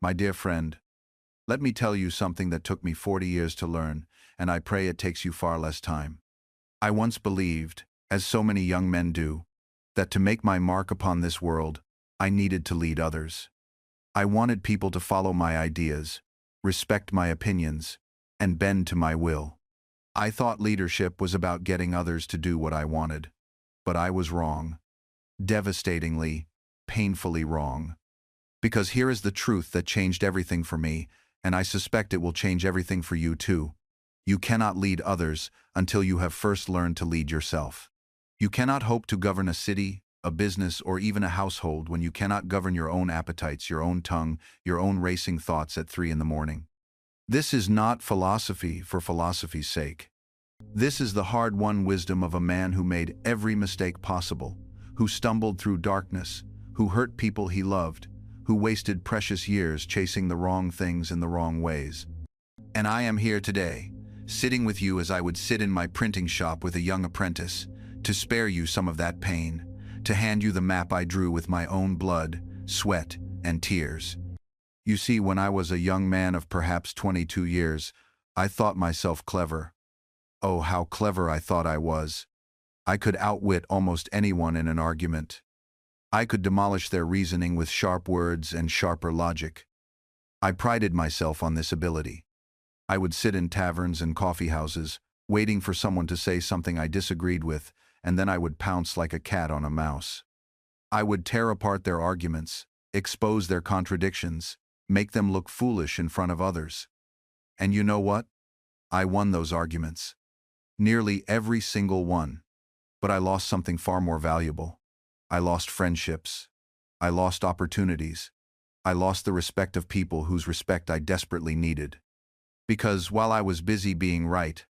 My dear friend, let me tell you something that took me 40 years to learn, and I pray it takes you far less time. I once believed, as so many young men do, that to make my mark upon this world, I needed to lead others. I wanted people to follow my ideas, respect my opinions, and bend to my will. I thought leadership was about getting others to do what I wanted. But I was wrong. Devastatingly, painfully wrong. Because here is the truth that changed everything for me, and I suspect it will change everything for you too. You cannot lead others until you have first learned to lead yourself. You cannot hope to govern a city, a business, or even a household when you cannot govern your own appetites, your own tongue, your own racing thoughts at 3 in the morning. This is not philosophy for philosophy's sake. This is the hard-won wisdom of a man who made every mistake possible, who stumbled through darkness, who hurt people he loved, who wasted precious years chasing the wrong things in the wrong ways. And I am here today, sitting with you as I would sit in my printing shop with a young apprentice, to spare you some of that pain, to hand you the map I drew with my own blood, sweat, and tears. You see, when I was a young man of perhaps 22 years, I thought myself clever. Oh, how clever I thought I was. I could outwit almost anyone in an argument. I could demolish their reasoning with sharp words and sharper logic. I prided myself on this ability. I would sit in taverns and coffee houses, waiting for someone to say something I disagreed with, and then I would pounce like a cat on a mouse. I would tear apart their arguments, expose their contradictions, make them look foolish in front of others. And you know what? I won those arguments. Nearly every single one. But I lost something far more valuable. I lost friendships. I lost opportunities. I lost the respect of people whose respect I desperately needed. Because while I was busy being right,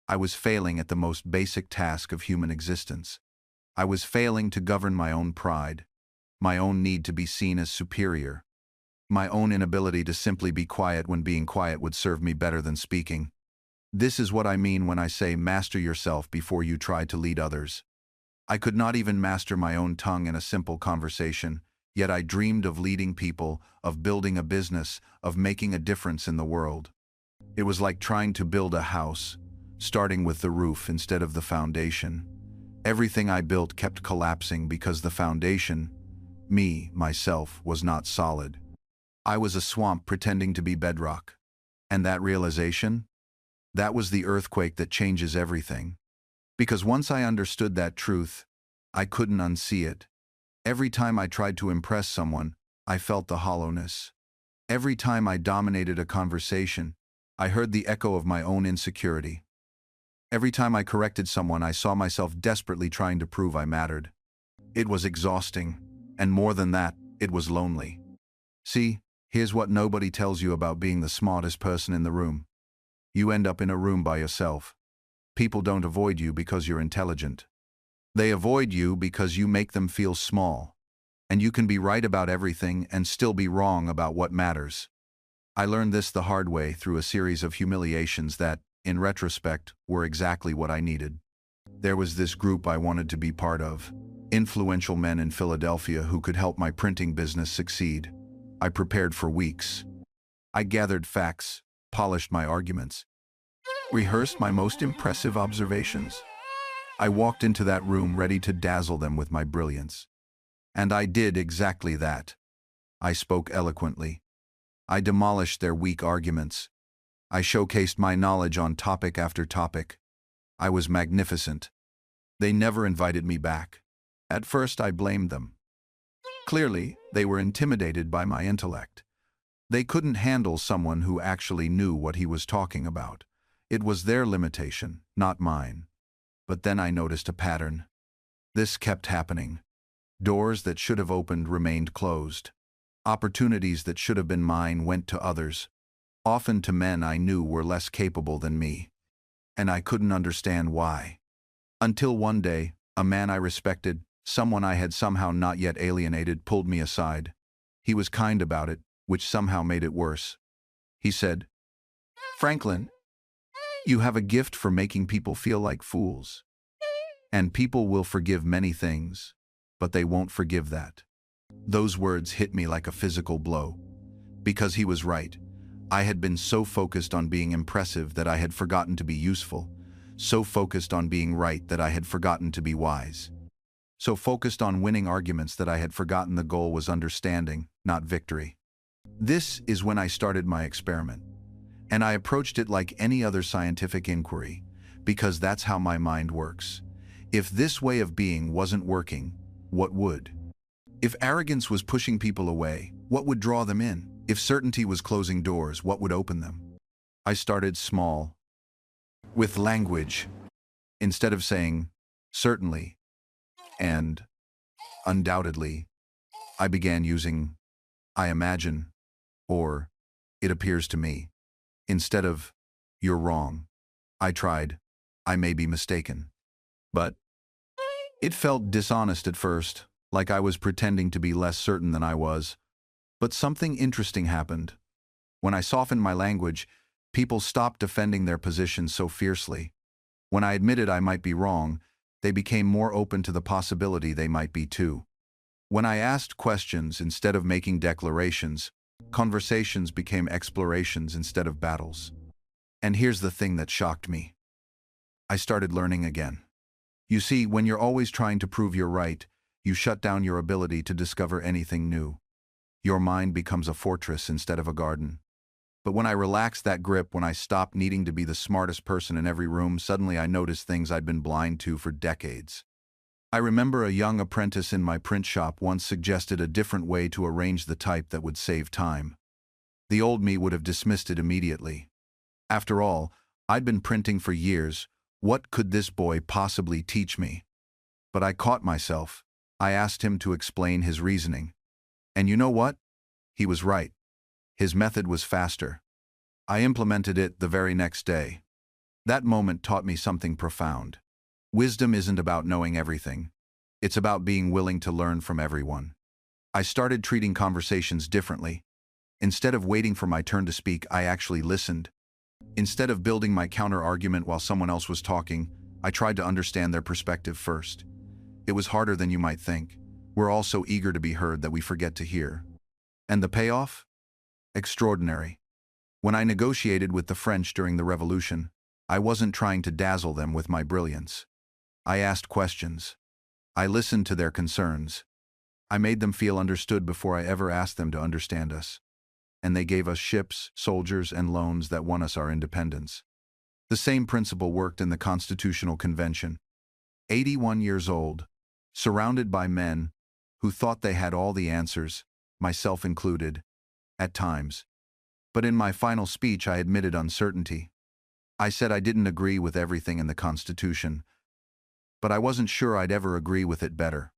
I was failing at the most basic task of human existence. I was failing to govern my own pride, my own need to be seen as superior, my own inability to simply be quiet when being quiet would serve me better than speaking. This is what I mean when I say master yourself before you try to lead others. I could not even master my own tongue in a simple conversation, yet I dreamed of leading people, of building a business, of making a difference in the world. It was like trying to build a house, starting with the roof instead of the foundation. Everything I built kept collapsing because the foundation, me, myself, was not solid. I was a swamp pretending to be bedrock. And that realization? That was the earthquake that changes everything. Because once I understood that truth, I couldn't unsee it. Every time I tried to impress someone, I felt the hollowness. Every time I dominated a conversation, I heard the echo of my own insecurity. Every time I corrected someone, I saw myself desperately trying to prove I mattered. It was exhausting, and more than that, it was lonely. See, here's what nobody tells you about being the smartest person in the room. You end up in a room by yourself. People don't avoid you because you're intelligent. They avoid you because you make them feel small. And you can be right about everything and still be wrong about what matters. I learned this the hard way through a series of humiliations that, in retrospect, were exactly what I needed. There was this group I wanted to be part of, influential men in Philadelphia who could help my printing business succeed. I prepared for weeks. I gathered facts, polished my arguments, rehearsed my most impressive observations. I walked into that room ready to dazzle them with my brilliance. And I did exactly that. I spoke eloquently. I demolished their weak arguments. I showcased my knowledge on topic after topic. I was magnificent. They never invited me back. At first, I blamed them. Clearly, they were intimidated by my intellect. They couldn't handle someone who actually knew what he was talking about. It was their limitation, not mine. But then I noticed a pattern. This kept happening. Doors that should have opened remained closed. Opportunities that should have been mine went to others, often to men I knew were less capable than me. And I couldn't understand why. Until one day, a man I respected, someone I had somehow not yet alienated, pulled me aside. He was kind about it, which somehow made it worse. He said, "Franklin, you have a gift for making people feel like fools. And people will forgive many things, but they won't forgive that." Those words hit me like a physical blow. Because he was right. I had been so focused on being impressive that I had forgotten to be useful, so focused on being right that I had forgotten to be wise, so focused on winning arguments that I had forgotten the goal was understanding, not victory. This is when I started my experiment, and I approached it like any other scientific inquiry, because that's how my mind works. If this way of being wasn't working, what would? If arrogance was pushing people away, what would draw them in? If certainty was closing doors, what would open them? I started small, with language. Instead of saying, certainly, and undoubtedly, I began using, I imagine, or it appears to me. Instead of, you're wrong, I tried, I may be mistaken. But it felt dishonest at first, like I was pretending to be less certain than I was. But something interesting happened. When I softened my language, people stopped defending their positions so fiercely. When I admitted I might be wrong, they became more open to the possibility they might be too. When I asked questions instead of making declarations, conversations became explorations instead of battles. And here's the thing that shocked me. I started learning again. You see, when you're always trying to prove you're right, you shut down your ability to discover anything new. Your mind becomes a fortress instead of a garden. But when I relaxed that grip, when I stopped needing to be the smartest person in every room, suddenly I noticed things I'd been blind to for decades. I remember a young apprentice in my print shop once suggested a different way to arrange the type that would save time. The old me would have dismissed it immediately. After all, I'd been printing for years. What could this boy possibly teach me? But I caught myself. I asked him to explain his reasoning. And you know what? He was right. His method was faster. I implemented it the very next day. That moment taught me something profound. Wisdom isn't about knowing everything. It's about being willing to learn from everyone. I started treating conversations differently. Instead of waiting for my turn to speak, I actually listened. Instead of building my counter-argument while someone else was talking, I tried to understand their perspective first. It was harder than you might think. We're all so eager to be heard that we forget to hear. And the payoff? Extraordinary. When I negotiated with the French during the Revolution, I wasn't trying to dazzle them with my brilliance. I asked questions. I listened to their concerns. I made them feel understood before I ever asked them to understand us. And they gave us ships, soldiers, and loans that won us our independence. The same principle worked in the Constitutional Convention. 81 years old, surrounded by men who thought they had all the answers, myself included, at times. But in my final speech, I admitted uncertainty. I said I didn't agree with everything in the Constitution, but I wasn't sure I'd ever agree with it better.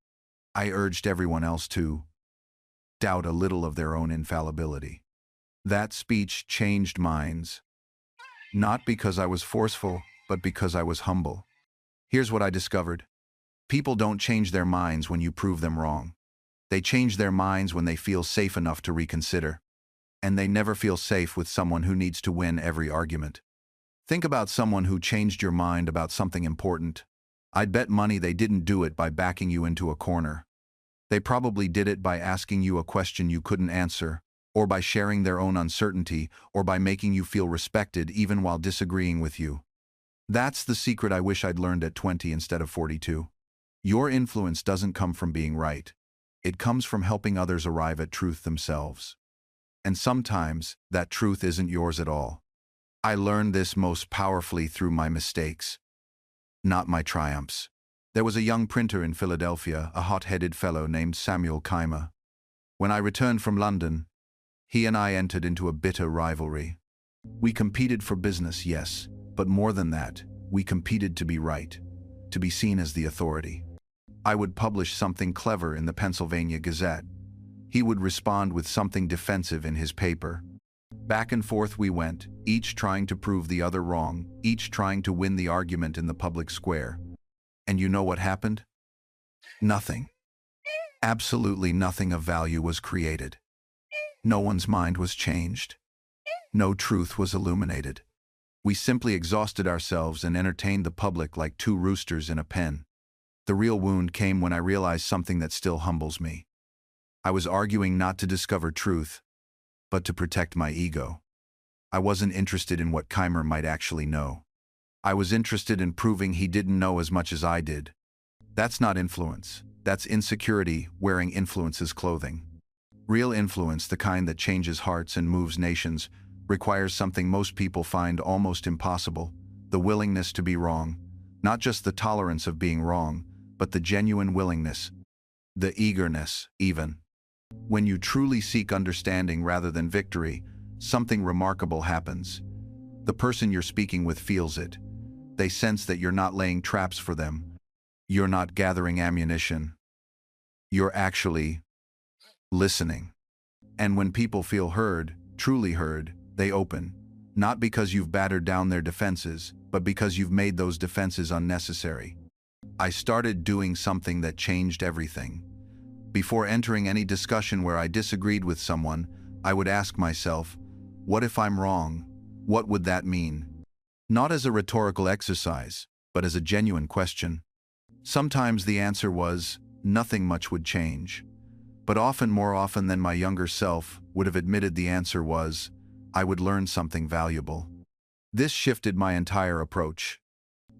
I urged everyone else to doubt a little of their own infallibility. That speech changed minds, not because I was forceful, but because I was humble. Here's what I discovered. People don't change their minds when you prove them wrong. They change their minds when they feel safe enough to reconsider. And they never feel safe with someone who needs to win every argument. Think about someone who changed your mind about something important. I'd bet money they didn't do it by backing you into a corner. They probably did it by asking you a question you couldn't answer, or by sharing their own uncertainty, or by making you feel respected even while disagreeing with you. That's the secret I wish I'd learned at 20 instead of 42. Your influence doesn't come from being right. It comes from helping others arrive at truth themselves. And sometimes, that truth isn't yours at all. I learned this most powerfully through my mistakes, not my triumphs. There was a young printer in Philadelphia, a hot-headed fellow named Samuel Keimer. When I returned from London, he and I entered into a bitter rivalry. We competed for business, yes, but more than that, we competed to be right, to be seen as the authority. I would publish something clever in the Pennsylvania Gazette. He would respond with something defensive in his paper. Back and forth we went, each trying to prove the other wrong, each trying to win the argument in the public square. And you know what happened? Nothing. Absolutely nothing of value was created. No one's mind was changed. No truth was illuminated. We simply exhausted ourselves and entertained the public like two roosters in a pen. The real wound came when I realized something that still humbles me. I was arguing not to discover truth, but to protect my ego. I wasn't interested in what Keimer might actually know. I was interested in proving he didn't know as much as I did. That's not influence. That's insecurity wearing influence's clothing. Real influence, the kind that changes hearts and moves nations, requires something most people find almost impossible: the willingness to be wrong. Not just the tolerance of being wrong, but the genuine willingness, the eagerness, even. When you truly seek understanding rather than victory, something remarkable happens. The person you're speaking with feels it. They sense that you're not laying traps for them. You're not gathering ammunition. You're actually listening. And when people feel heard, truly heard, they open. Not because you've battered down their defenses, but because you've made those defenses unnecessary. I started doing something that changed everything. Before entering any discussion where I disagreed with someone, I would ask myself, what if I'm wrong? What would that mean? Not as a rhetorical exercise, but as a genuine question. Sometimes the answer was, nothing much would change. But often, more often than my younger self would have admitted, the answer was, I would learn something valuable. This shifted my entire approach.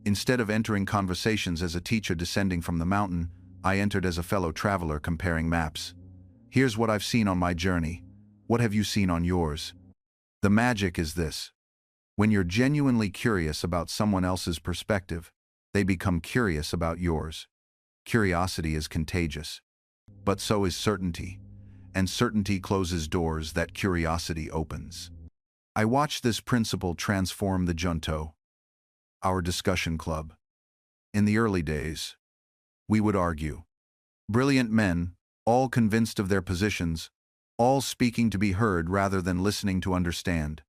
Instead of entering conversations as a teacher descending from the mountain, I entered as a fellow traveler comparing maps. Here's what I've seen on my journey. What have you seen on yours? The magic is this. When you're genuinely curious about someone else's perspective, they become curious about yours. Curiosity is contagious. But so is certainty. And certainty closes doors that curiosity opens. I watched this principle transform the Junto, our discussion club. In the early days, we would argue. Brilliant men, all convinced of their positions, all speaking to be heard rather than listening to understand.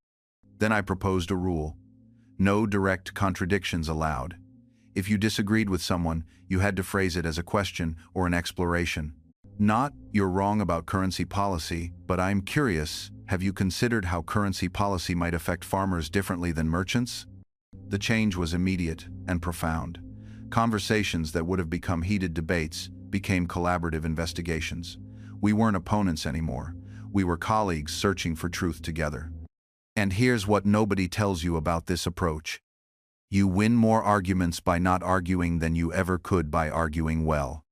Then I proposed a rule. No direct contradictions allowed. If you disagreed with someone, you had to phrase it as a question or an exploration. Not, you're wrong about currency policy, but I'm curious, have you considered how currency policy might affect farmers differently than merchants? The change was immediate and profound. Conversations that would have become heated debates became collaborative investigations. We weren't opponents anymore. We were colleagues searching for truth together. And here's what nobody tells you about this approach. You win more arguments by not arguing than you ever could by arguing well.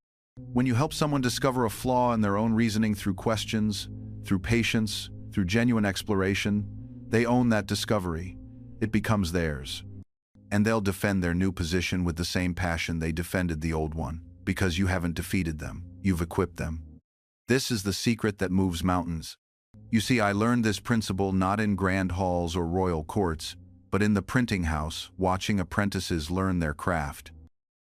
When you help someone discover a flaw in their own reasoning through questions, through patience, through genuine exploration, they own that discovery. It becomes theirs. And they'll defend their new position with the same passion they defended the old one, because you haven't defeated them, you've equipped them. This is the secret that moves mountains. You see, I learned this principle not in grand halls or royal courts, but in the printing house, watching apprentices learn their craft.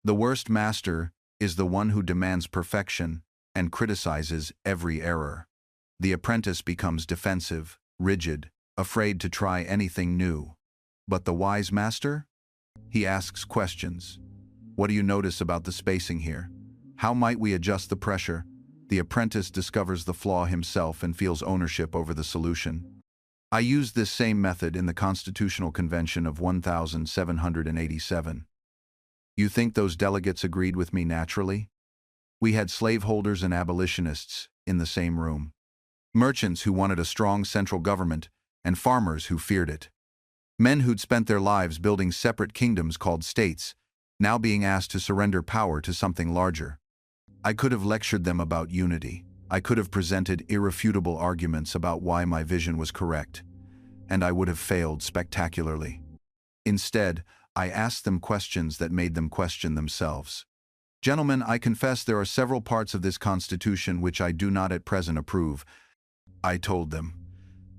The worst master is the one who demands perfection and criticizes every error. The apprentice becomes defensive, rigid, afraid to try anything new. But the wise master? He asks questions. What do you notice about the spacing here? How might we adjust the pressure? The apprentice discovers the flaw himself and feels ownership over the solution. I used this same method in the Constitutional Convention of 1787. You think those delegates agreed with me naturally? We had slaveholders and abolitionists in the same room. Merchants who wanted a strong central government and farmers who feared it. Men who'd spent their lives building separate kingdoms called states, now being asked to surrender power to something larger. I could have lectured them about unity. I could have presented irrefutable arguments about why my vision was correct. And I would have failed spectacularly. Instead, I asked them questions that made them question themselves. Gentlemen, I confess there are several parts of this Constitution which I do not at present approve. I told them,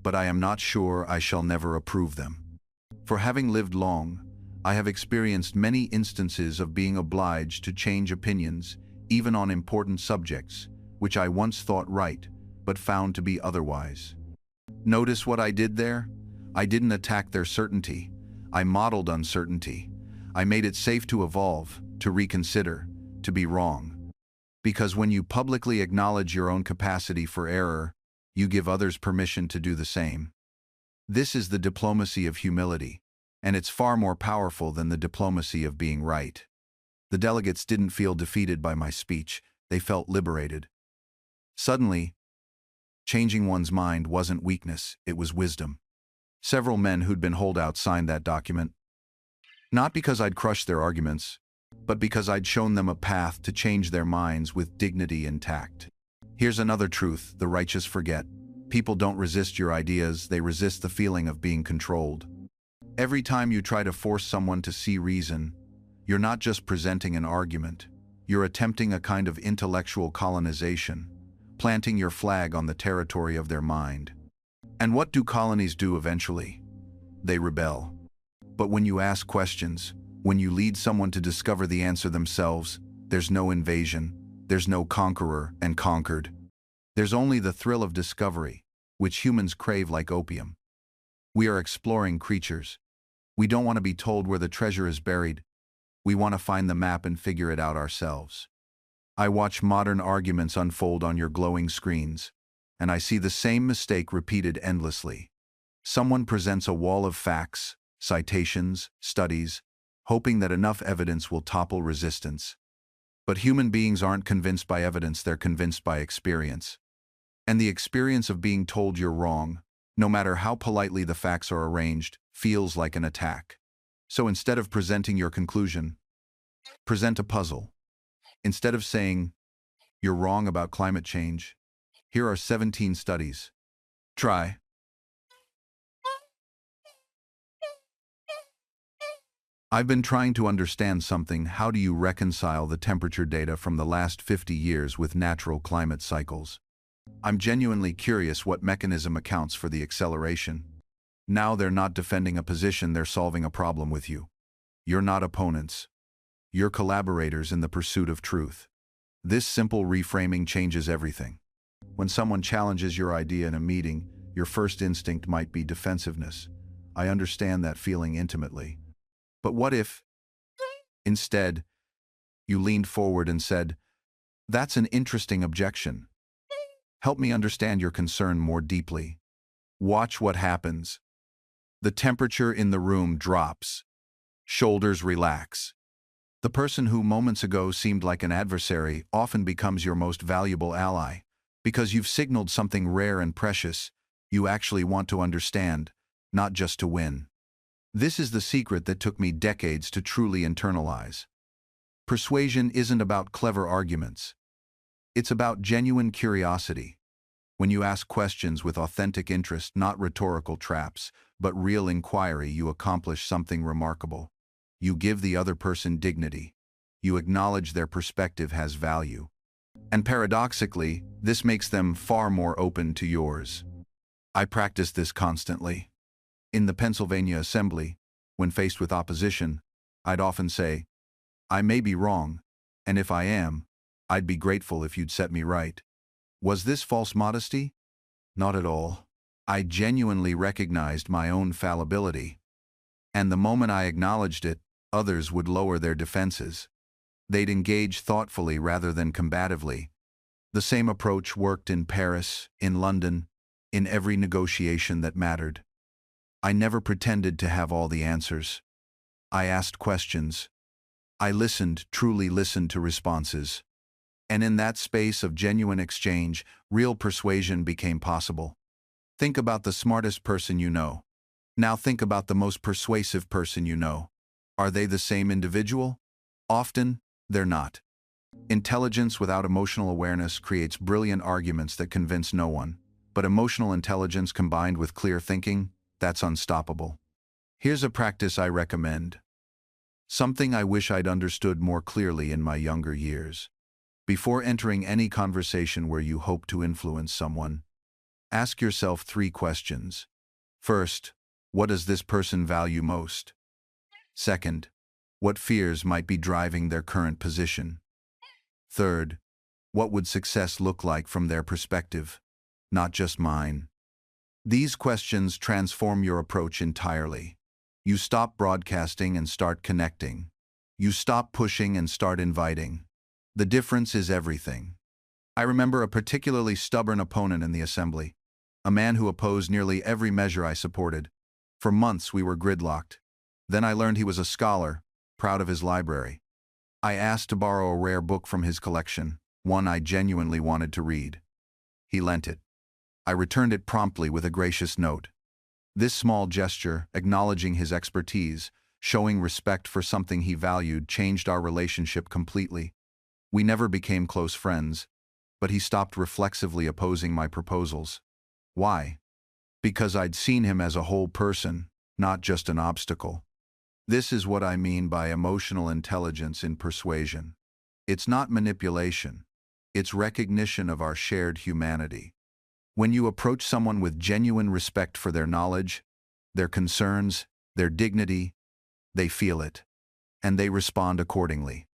but I am not sure I shall never approve them. For having lived long, I have experienced many instances of being obliged to change opinions, even on important subjects, which I once thought right, but found to be otherwise. Notice what I did there? I didn't attack their certainty. I modeled uncertainty. I made it safe to evolve, to reconsider, to be wrong. Because when you publicly acknowledge your own capacity for error, you give others permission to do the same. This is the diplomacy of humility, and it's far more powerful than the diplomacy of being right. The delegates didn't feel defeated by my speech, they felt liberated. Suddenly, Changing one's mind wasn't weakness, it was wisdom. Several men who'd been holdouts signed that document. Not because I'd crushed their arguments, but because I'd shown them a path to change their minds with dignity and tact. Here's another truth the righteous forget. People don't resist your ideas, they resist the feeling of being controlled. Every time you try to force someone to see reason, you're not just presenting an argument, you're attempting a kind of intellectual colonization, planting your flag on the territory of their mind. And what do colonies do eventually? They rebel. But when you ask questions, when you lead someone to discover the answer themselves, there's no invasion, there's no conqueror and conquered. There's only the thrill of discovery, which humans crave like opium. We are exploring creatures. We don't want to be told where the treasure is buried. We want to find the map and figure it out ourselves. I watch modern arguments unfold on your glowing screens, and I see the same mistake repeated endlessly. Someone presents a wall of facts, citations, studies, hoping that enough evidence will topple resistance. But human beings aren't convinced by evidence, they're convinced by experience. And the experience of being told you're wrong, no matter how politely the facts are arranged, feels like an attack. So instead of presenting your conclusion, present a puzzle. Instead of saying, you're wrong about climate change, here are 17 studies. Try. I've been trying to understand something. How do you reconcile the temperature data from the last 50 years with natural climate cycles? I'm genuinely curious what mechanism accounts for the acceleration. Now they're not defending a position, they're solving a problem with you. You're not opponents. You're collaborators in the pursuit of truth. This simple reframing changes everything. When someone challenges your idea in a meeting, your first instinct might be defensiveness. I understand that feeling intimately. But what if, instead, you leaned forward and said, "That's an interesting objection. Help me understand your concern more deeply." Watch what happens. The temperature in the room drops. Shoulders relax. The person who moments ago seemed like an adversary often becomes your most valuable ally. Because you've signaled something rare and precious, you actually want to understand, not just to win. This is the secret that took me decades to truly internalize. Persuasion isn't about clever arguments. It's about genuine curiosity. When you ask questions with authentic interest, not rhetorical traps, but real inquiry, you accomplish something remarkable. You give the other person dignity. You acknowledge their perspective has value. And paradoxically, this makes them far more open to yours. I practice this constantly. In the Pennsylvania Assembly, when faced with opposition, I'd often say, "I may be wrong, and if I am, I'd be grateful if you'd set me right." Was this false modesty? Not at all. I genuinely recognized my own fallibility. And the moment I acknowledged it, others would lower their defenses. They'd engage thoughtfully rather than combatively. The same approach worked in Paris, in London, in every negotiation that mattered. I never pretended to have all the answers. I asked questions. I listened, truly listened to responses. And in that space of genuine exchange, real persuasion became possible. Think about the smartest person you know. Now think about the most persuasive person you know. Are they the same individual? Often, they're not. Intelligence without emotional awareness creates brilliant arguments that convince no one. But emotional intelligence combined with clear thinking, that's unstoppable. Here's a practice I recommend. Something I wish I'd understood more clearly in my younger years. Before entering any conversation where you hope to influence someone, ask yourself 3 questions. First, what does this person value most? Second, what fears might be driving their current position? Third, what would success look like from their perspective, not just mine? These questions transform your approach entirely. You stop broadcasting and start connecting. You stop pushing and start inviting. The difference is everything. I remember a particularly stubborn opponent in the assembly, a man who opposed nearly every measure I supported. For months we were gridlocked. Then I learned he was a scholar, proud of his library. I asked to borrow a rare book from his collection, one I genuinely wanted to read. He lent it. I returned it promptly with a gracious note. This small gesture, acknowledging his expertise, showing respect for something he valued, changed our relationship completely. We never became close friends, but he stopped reflexively opposing my proposals. Why? Because I'd seen him as a whole person, not just an obstacle. This is what I mean by emotional intelligence in persuasion. It's not manipulation. It's recognition of our shared humanity. When you approach someone with genuine respect for their knowledge, their concerns, their dignity, they feel it, and they respond accordingly.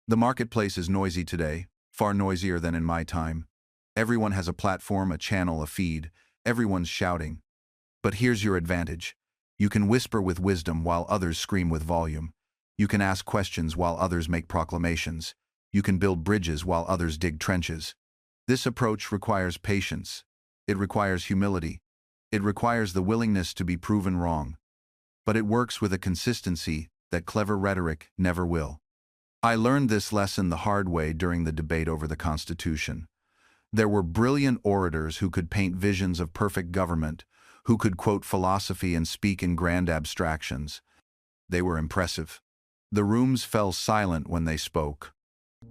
The marketplace is noisy today, far noisier than in my time. Everyone has a platform, a channel, a feed. Everyone's shouting. But here's your advantage. You can whisper with wisdom while others scream with volume. You can ask questions while others make proclamations. You can build bridges while others dig trenches. This approach requires patience. It requires humility. It requires the willingness to be proven wrong. But it works with a consistency that clever rhetoric never will. I learned this lesson the hard way during the debate over the Constitution. There were brilliant orators who could paint visions of perfect government, who could quote philosophy and speak in grand abstractions. They were impressive. The rooms fell silent when they spoke.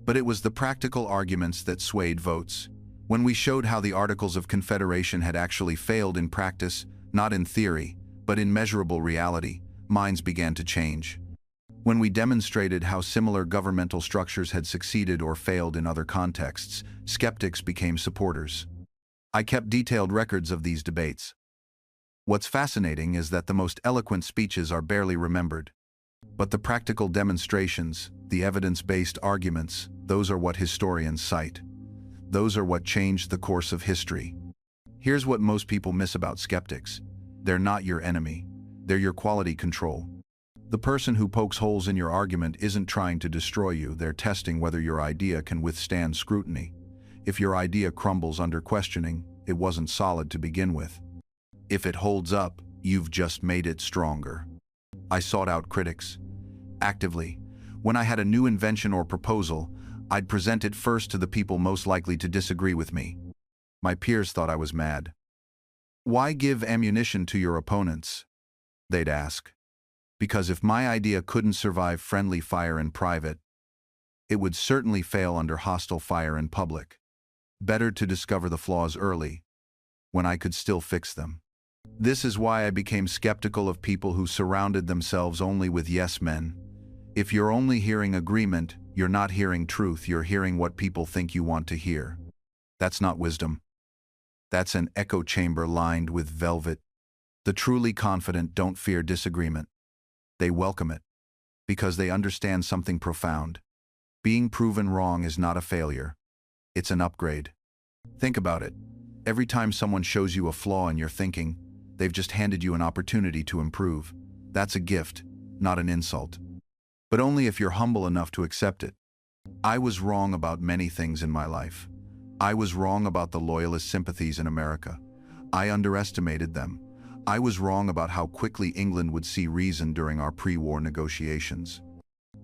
But it was the practical arguments that swayed votes. When we showed how the Articles of Confederation had actually failed in practice, not in theory, but in measurable reality, minds began to change. When we demonstrated how similar governmental structures had succeeded or failed in other contexts, skeptics became supporters. I kept detailed records of these debates. What's fascinating is that the most eloquent speeches are barely remembered. But the practical demonstrations, the evidence-based arguments, those are what historians cite. Those are what changed the course of history. Here's what most people miss about skeptics. They're not your enemy. They're your quality control. The person who pokes holes in your argument isn't trying to destroy you. They're testing whether your idea can withstand scrutiny. If your idea crumbles under questioning, it wasn't solid to begin with. If it holds up, you've just made it stronger. I sought out critics. Actively. When I had a new invention or proposal, I'd present it first to the people most likely to disagree with me. My peers thought I was mad. Why give ammunition to your opponents? They'd ask. Because if my idea couldn't survive friendly fire in private, it would certainly fail under hostile fire in public. Better to discover the flaws early, when I could still fix them. This is why I became skeptical of people who surrounded themselves only with yes men. If you're only hearing agreement, you're not hearing truth, you're hearing what people think you want to hear. That's not wisdom. That's an echo chamber lined with velvet. The truly confident don't fear disagreement. They welcome it, because they understand something profound. Being proven wrong is not a failure. It's an upgrade. Think about it. Every time someone shows you a flaw in your thinking, they've just handed you an opportunity to improve. That's a gift, not an insult. But only if you're humble enough to accept it. I was wrong about many things in my life. I was wrong about the loyalist sympathies in America. I underestimated them. I was wrong about how quickly England would see reason during our pre-war negotiations.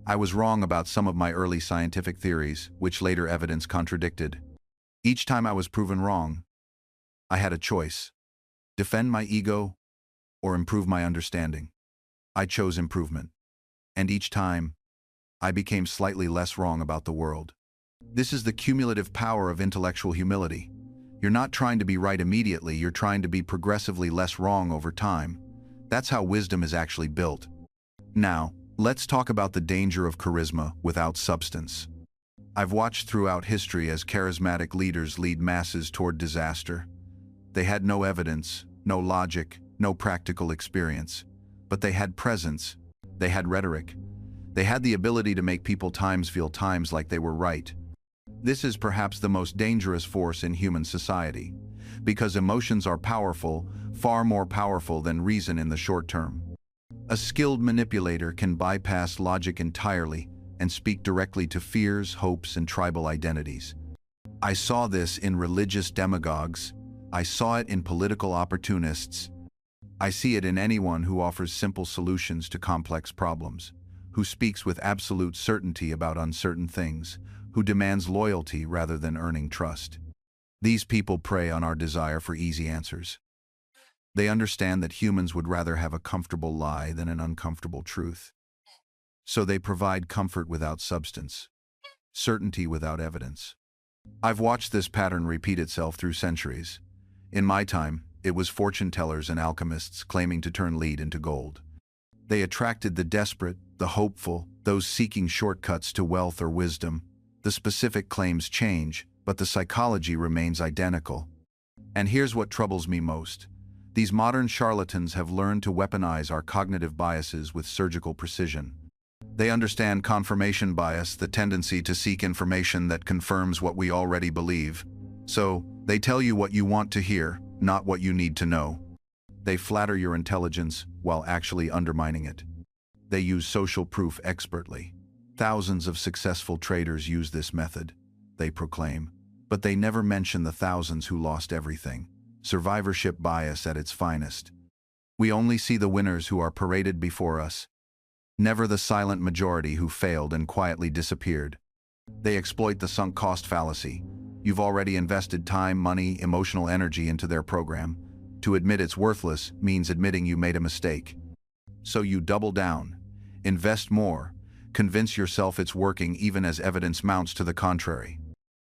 I was wrong about some of my early scientific theories, which later evidence contradicted. Each time I was proven wrong, I had a choice: defend my ego or improve my understanding. I chose improvement. And each time, I became slightly less wrong about the world. This is the cumulative power of intellectual humility. You're not trying to be right immediately, you're trying to be progressively less wrong over time. That's how wisdom is actually built. Now, let's talk about the danger of charisma without substance. I've watched throughout history as charismatic leaders lead masses toward disaster. They had no evidence, no logic, no practical experience. But they had presence. They had rhetoric. They had the ability to make people feel times like they were right. This is perhaps the most dangerous force in human society, because emotions are powerful, far more powerful than reason in the short term. A skilled manipulator can bypass logic entirely and speak directly to fears, hopes, and tribal identities. I saw this in religious demagogues. I saw it in political opportunists. I see it in anyone who offers simple solutions to complex problems, who speaks with absolute certainty about uncertain things, who demands loyalty rather than earning trust. These people prey on our desire for easy answers. They understand that humans would rather have a comfortable lie than an uncomfortable truth. So they provide comfort without substance, certainty without evidence. I've watched this pattern repeat itself through centuries. In my time, it was fortune tellers and alchemists claiming to turn lead into gold. They attracted the desperate, the hopeful, those seeking shortcuts to wealth or wisdom. The specific claims change, but the psychology remains identical. And here's what troubles me most. These modern charlatans have learned to weaponize our cognitive biases with surgical precision. They understand confirmation bias, the tendency to seek information that confirms what we already believe. So, they tell you what you want to hear, not what you need to know. They flatter your intelligence while actually undermining it. They use social proof expertly. Thousands of successful traders use this method, they proclaim. But they never mention the thousands who lost everything. Survivorship bias at its finest. We only see the winners who are paraded before us, never the silent majority who failed and quietly disappeared. They exploit the sunk cost fallacy. You've already invested time, money, emotional energy into their program. To admit it's worthless means admitting you made a mistake. So you double down, invest more, convince yourself it's working even as evidence mounts to the contrary.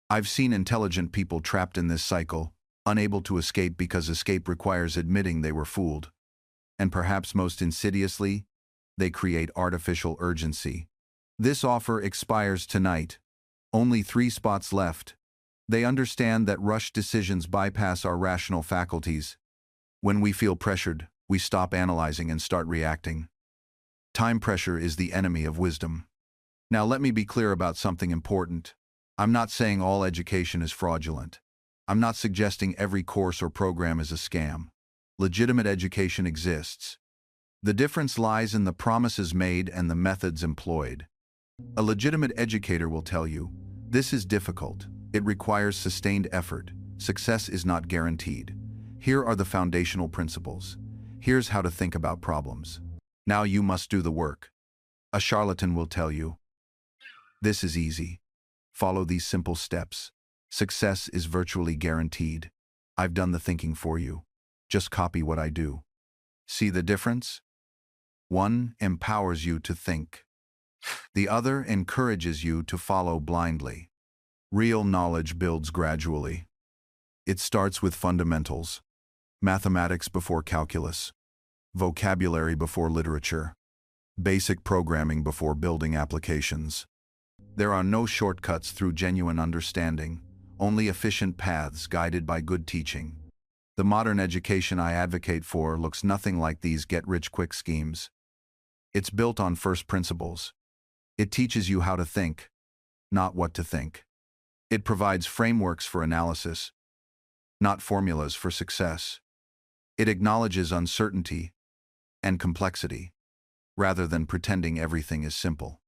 I've seen intelligent people trapped in this cycle, unable to escape because escape requires admitting they were fooled. And perhaps most insidiously, they create artificial urgency. This offer expires tonight. Only 3 spots left. They understand that rushed decisions bypass our rational faculties. When we feel pressured, we stop analyzing and start reacting. Time pressure is the enemy of wisdom. Now let me be clear about something important. I'm not saying all education is fraudulent. I'm not suggesting every course or program is a scam. Legitimate education exists. The difference lies in the promises made and the methods employed. A legitimate educator will tell you, this is difficult. It requires sustained effort. Success is not guaranteed. Here are the foundational principles. Here's how to think about problems. Now you must do the work. A charlatan will tell you, this is easy. Follow these simple steps. Success is virtually guaranteed. I've done the thinking for you. Just copy what I do. See the difference? One empowers you to think. The other encourages you to follow blindly. Real knowledge builds gradually. It starts with fundamentals. Mathematics before calculus. Vocabulary before literature. Basic programming before building applications. There are no shortcuts through genuine understanding, only efficient paths guided by good teaching. The modern education I advocate for looks nothing like these get-rich-quick schemes. It's built on first principles. It teaches you how to think, not what to think. It provides frameworks for analysis, not formulas for success. It acknowledges uncertainty and complexity, rather than pretending everything is simple.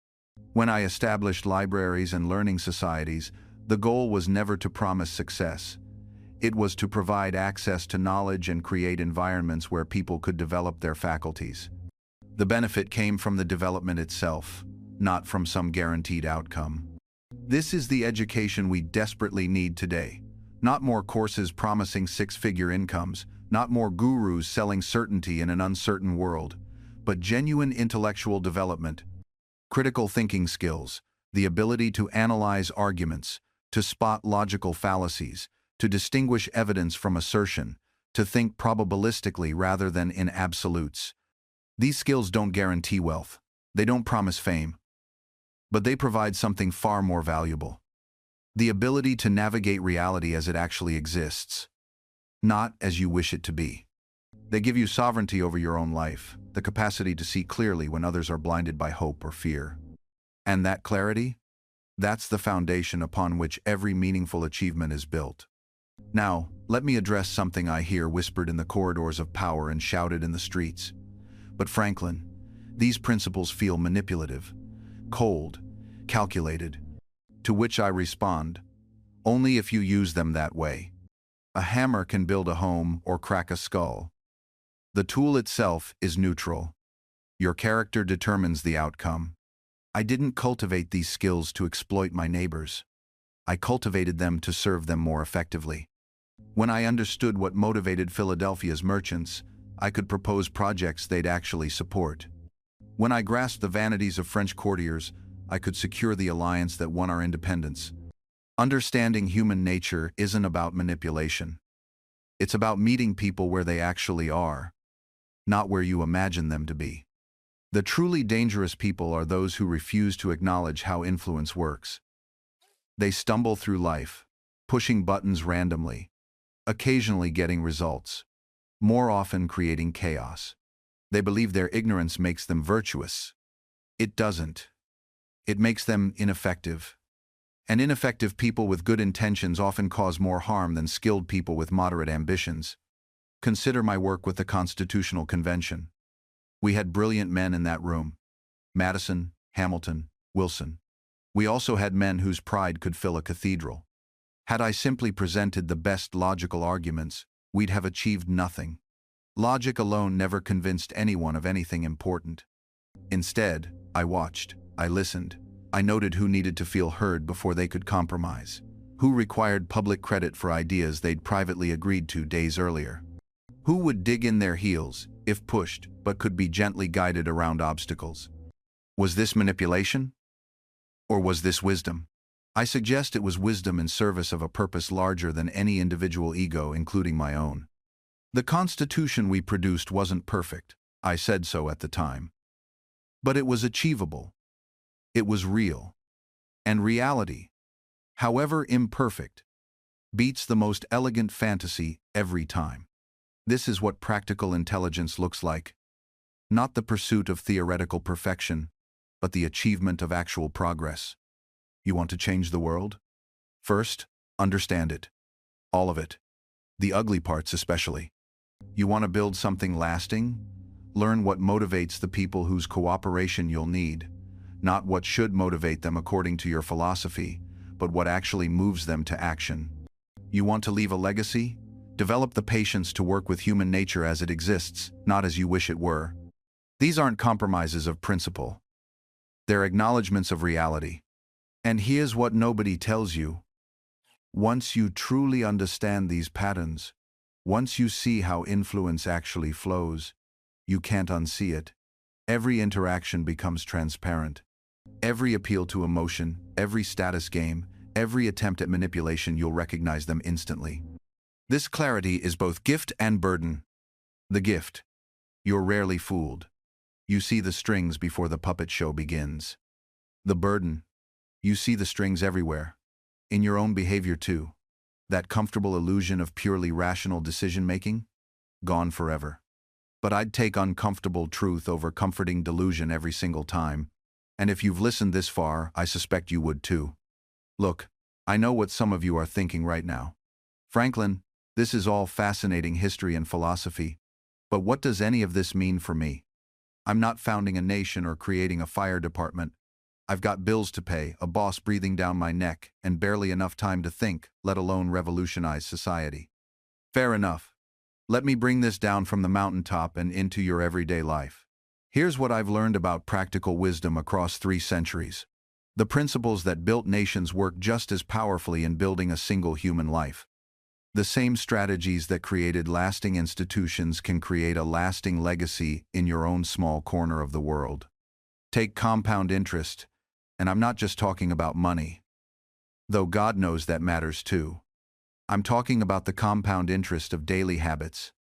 When I established libraries and learning societies, the goal was never to promise success. It was to provide access to knowledge and create environments where people could develop their faculties. The benefit came from the development itself, not from some guaranteed outcome. This is the education we desperately need today. Not more courses promising 6-figure incomes, not more gurus selling certainty in an uncertain world, but genuine intellectual development, critical thinking skills, the ability to analyze arguments, to spot logical fallacies, to distinguish evidence from assertion, to think probabilistically rather than in absolutes. These skills don't guarantee wealth. They don't promise fame. But they provide something far more valuable. The ability to navigate reality as it actually exists, not as you wish it to be. They give you sovereignty over your own life, the capacity to see clearly when others are blinded by hope or fear. And that clarity? That's the foundation upon which every meaningful achievement is built. Now, let me address something I hear whispered in the corridors of power and shouted in the streets. But Franklin, these principles feel manipulative, cold, calculated. To which I respond, only if you use them that way. A hammer can build a home or crack a skull. The tool itself is neutral. Your character determines the outcome. I didn't cultivate these skills to exploit my neighbors. I cultivated them to serve them more effectively. When I understood what motivated Philadelphia's merchants, I could propose projects they'd actually support. When I grasped the vanities of French courtiers, I could secure the alliance that won our independence. Understanding human nature isn't about manipulation. It's about meeting people where they actually are, not where you imagine them to be. The truly dangerous people are those who refuse to acknowledge how influence works. They stumble through life, pushing buttons randomly, occasionally getting results, more often creating chaos. They believe their ignorance makes them virtuous. It doesn't. It makes them ineffective. And ineffective people with good intentions often cause more harm than skilled people with moderate ambitions. Consider my work with the Constitutional Convention. We had brilliant men in that room: Madison, Hamilton, Wilson. We also had men whose pride could fill a cathedral. Had I simply presented the best logical arguments, we'd have achieved nothing. Logic alone never convinced anyone of anything important. Instead, I watched, I listened, I noted who needed to feel heard before they could compromise, who required public credit for ideas they'd privately agreed to days earlier, who would dig in their heels, if pushed, but could be gently guided around obstacles. Was this manipulation? Or was this wisdom? I suggest it was wisdom in service of a purpose larger than any individual ego, including my own. The Constitution we produced wasn't perfect. I said so at the time. But it was achievable. It was real. And reality, however imperfect, beats the most elegant fantasy every time. This is what practical intelligence looks like. Not the pursuit of theoretical perfection, but the achievement of actual progress. You want to change the world? First, understand it. All of it. The ugly parts especially. You want to build something lasting? Learn what motivates the people whose cooperation you'll need, not what should motivate them according to your philosophy, but what actually moves them to action. You want to leave a legacy? Develop the patience to work with human nature as it exists, not as you wish it were. These aren't compromises of principle. They're acknowledgments of reality. And here's what nobody tells you. Once you truly understand these patterns, once you see how influence actually flows, you can't unsee it. Every interaction becomes transparent. Every appeal to emotion, every status game, every attempt at manipulation, you'll recognize them instantly. This clarity is both gift and burden. The gift: you're rarely fooled. You see the strings before the puppet show begins. The burden: you see the strings everywhere. In your own behavior too. That comfortable illusion of purely rational decision-making? Gone forever. But I'd take uncomfortable truth over comforting delusion every single time. And if you've listened this far, I suspect you would too. Look, I know what some of you are thinking right now. Franklin, this is all fascinating history and philosophy, but what does any of this mean for me? I'm not founding a nation or creating a fire department. I've got bills to pay, a boss breathing down my neck, and barely enough time to think, let alone revolutionize society. Fair enough. Let me bring this down from the mountaintop and into your everyday life. Here's what I've learned about practical wisdom across 3 centuries. The principles that built nations work just as powerfully in building a single human life. The same strategies that created lasting institutions can create a lasting legacy in your own small corner of the world. Take compound interest, and I'm not just talking about money, though God knows that matters too. I'm talking about the compound interest of daily habits,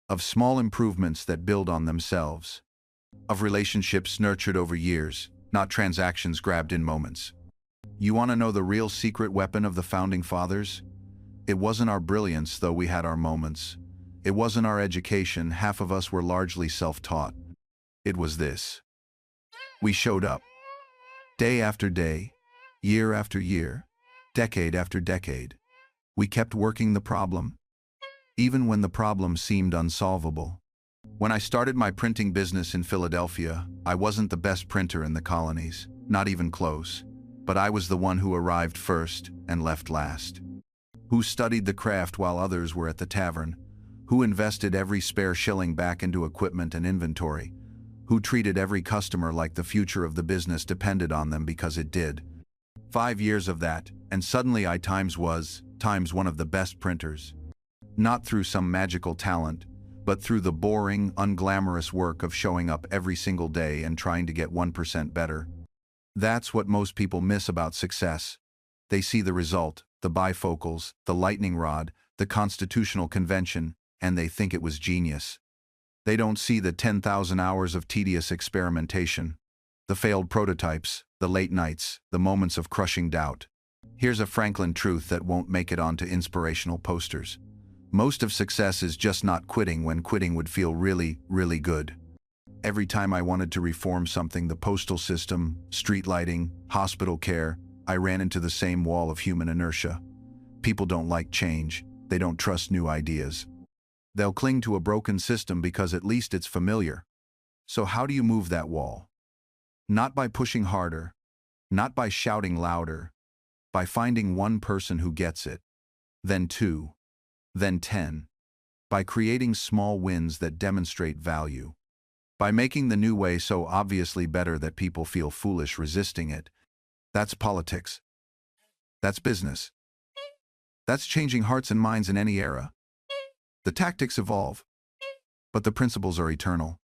of small improvements that build on themselves, of relationships nurtured over years, not transactions grabbed in moments. You want to know the real secret weapon of the Founding Fathers? It wasn't our brilliance, though we had our moments. It wasn't our education, half of us were largely self-taught. It was this. We showed up. Day after day, year after year, decade after decade. We kept working the problem, even when the problem seemed unsolvable. When I started my printing business in Philadelphia, I wasn't the best printer in the colonies, not even close, but I was the one who arrived first and left last. Who studied the craft while others were at the tavern, who invested every spare shilling back into equipment and inventory, who treated every customer like the future of the business depended on them because it did. 5 years of that, and suddenly I times one of the best printers. Not through some magical talent, but through the boring, unglamorous work of showing up every single day and trying to get 1% better. That's what most people miss about success. They see the result, the bifocals, the lightning rod, the Constitutional Convention, and they think it was genius. They don't see the 10,000 hours of tedious experimentation, the failed prototypes, the late nights, the moments of crushing doubt. Here's a Franklin truth that won't make it onto inspirational posters. Most of success is just not quitting when quitting would feel really, really good. Every time I wanted to reform something, the postal system, street lighting, hospital care, I ran into the same wall of human inertia. People don't like change. They don't trust new ideas. They'll cling to a broken system because at least it's familiar. So how do you move that wall? Not by pushing harder, not by shouting louder, by finding one person who gets it, then 2, then 10, by creating small wins that demonstrate value, by making the new way so obviously better that people feel foolish resisting it. That's politics. That's business. That's changing hearts and minds in any era. The tactics evolve, but the principles are eternal.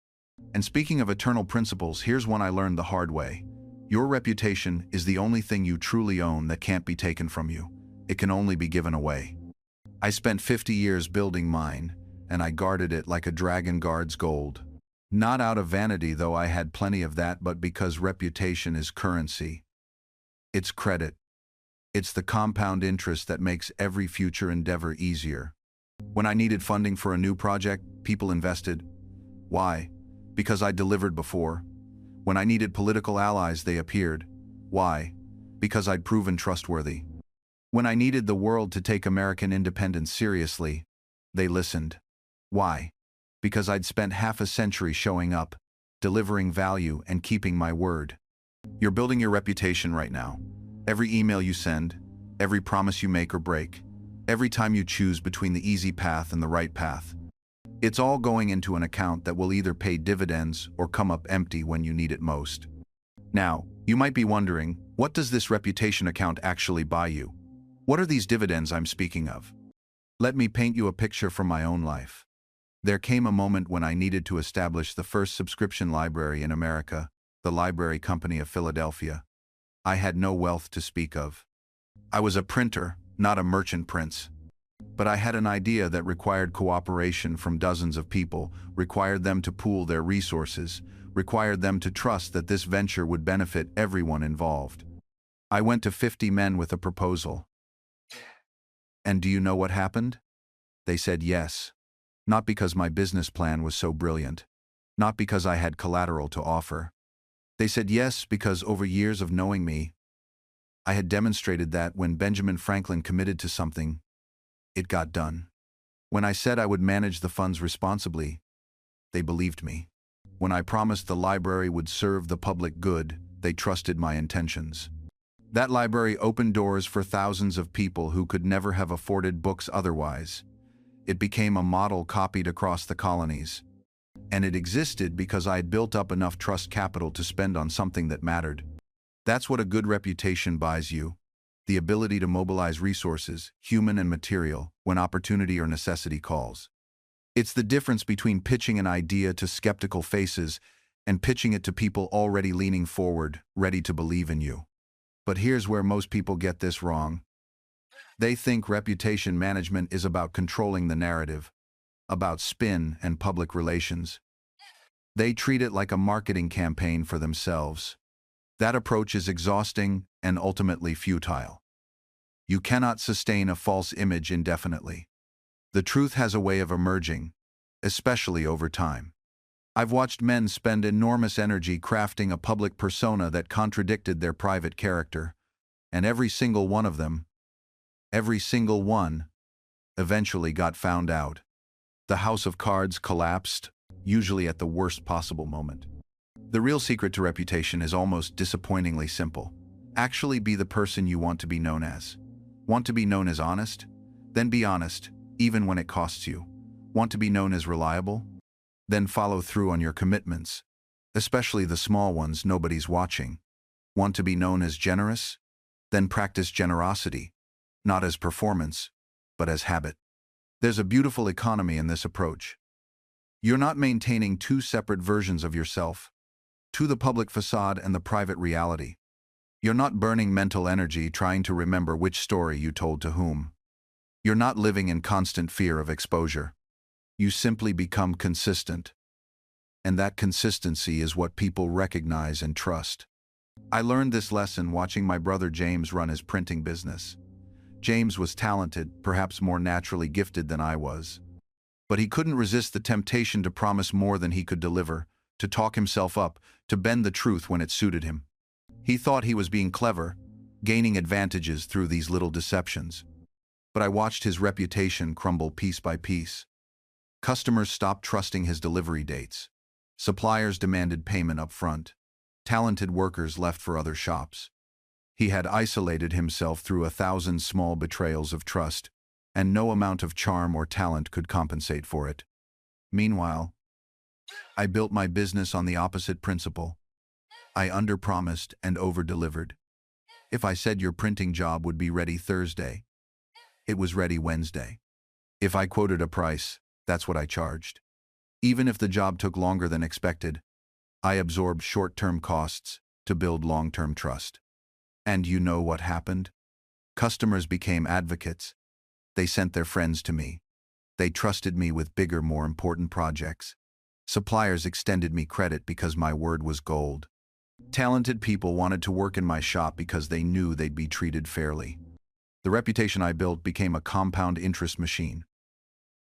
And speaking of eternal principles, here's one I learned the hard way. Your reputation is the only thing you truly own that can't be taken from you. It can only be given away. I spent 50 years building mine, and I guarded it like a dragon guards gold. Not out of vanity, though I had plenty of that, but because reputation is currency. It's credit. It's the compound interest that makes every future endeavor easier. When I needed funding for a new project, people invested. Why? Because I delivered before. When I needed political allies, they appeared. Why? Because I'd proven trustworthy. When I needed the world to take American independence seriously, they listened. Why? Because I'd spent half a century showing up, delivering value, and keeping my word. You're building your reputation right now. Every email you send, every promise you make or break, every time you choose between the easy path and the right path. It's all going into an account that will either pay dividends or come up empty when you need it most. Now, you might be wondering, what does this reputation account actually buy you? What are these dividends I'm speaking of? Let me paint you a picture from my own life. There came a moment when I needed to establish the first subscription library in America, the Library Company of Philadelphia. I had no wealth to speak of. I was a printer, not a merchant prince. But I had an idea that required cooperation from dozens of people, required them to pool their resources, required them to trust that this venture would benefit everyone involved. I went to 50 men with a proposal. And do you know what happened? They said yes. Not because my business plan was so brilliant. Not because I had collateral to offer. They said yes because over years of knowing me, I had demonstrated that when Benjamin Franklin committed to something, it got done. When I said I would manage the funds responsibly, they believed me. When I promised the library would serve the public good, they trusted my intentions. That library opened doors for thousands of people who could never have afforded books otherwise. It became a model copied across the colonies. And it existed because I had built up enough trust capital to spend on something that mattered. That's what a good reputation buys you. The ability to mobilize resources, human and material, when opportunity or necessity calls. It's the difference between pitching an idea to skeptical faces and pitching it to people already leaning forward, ready to believe in you. But here's where most people get this wrong. They think reputation management is about controlling the narrative, about spin and public relations. They treat it like a marketing campaign for themselves. That approach is exhausting and ultimately futile. You cannot sustain a false image indefinitely. The truth has a way of emerging, especially over time. I've watched men spend enormous energy crafting a public persona that contradicted their private character, and every single one of them, eventually got found out. The house of cards collapsed, usually at the worst possible moment. The real secret to reputation is almost disappointingly simple. Actually be the person you want to be known as. Want to be known as honest? Then be honest, even when it costs you. Want to be known as reliable? Then follow through on your commitments, especially the small ones nobody's watching. Want to be known as generous? Then practice generosity, not as performance, but as habit. There's a beautiful economy in this approach. You're not maintaining two separate versions of yourself, to the public facade and the private reality. You're not burning mental energy trying to remember which story you told to whom. You're not living in constant fear of exposure. You simply become consistent. And that consistency is what people recognize and trust. I learned this lesson watching my brother James run his printing business. James was talented, perhaps more naturally gifted than I was. But he couldn't resist the temptation to promise more than he could deliver, to talk himself up, to bend the truth when it suited him. He thought he was being clever, gaining advantages through these little deceptions. But I watched his reputation crumble piece by piece. Customers stopped trusting his delivery dates. Suppliers demanded payment up front. Talented workers left for other shops. He had isolated himself through 1,000 small betrayals of trust, and no amount of charm or talent could compensate for it. Meanwhile, I built my business on the opposite principle. I underpromised and over-delivered. If I said your printing job would be ready Thursday, it was ready Wednesday. If I quoted a price, that's what I charged. Even if the job took longer than expected, I absorbed short-term costs to build long-term trust. And you know what happened? Customers became advocates. They sent their friends to me. They trusted me with bigger, more important projects. Suppliers extended me credit because my word was gold. Talented people wanted to work in my shop because they knew they'd be treated fairly. The reputation I built became a compound interest machine,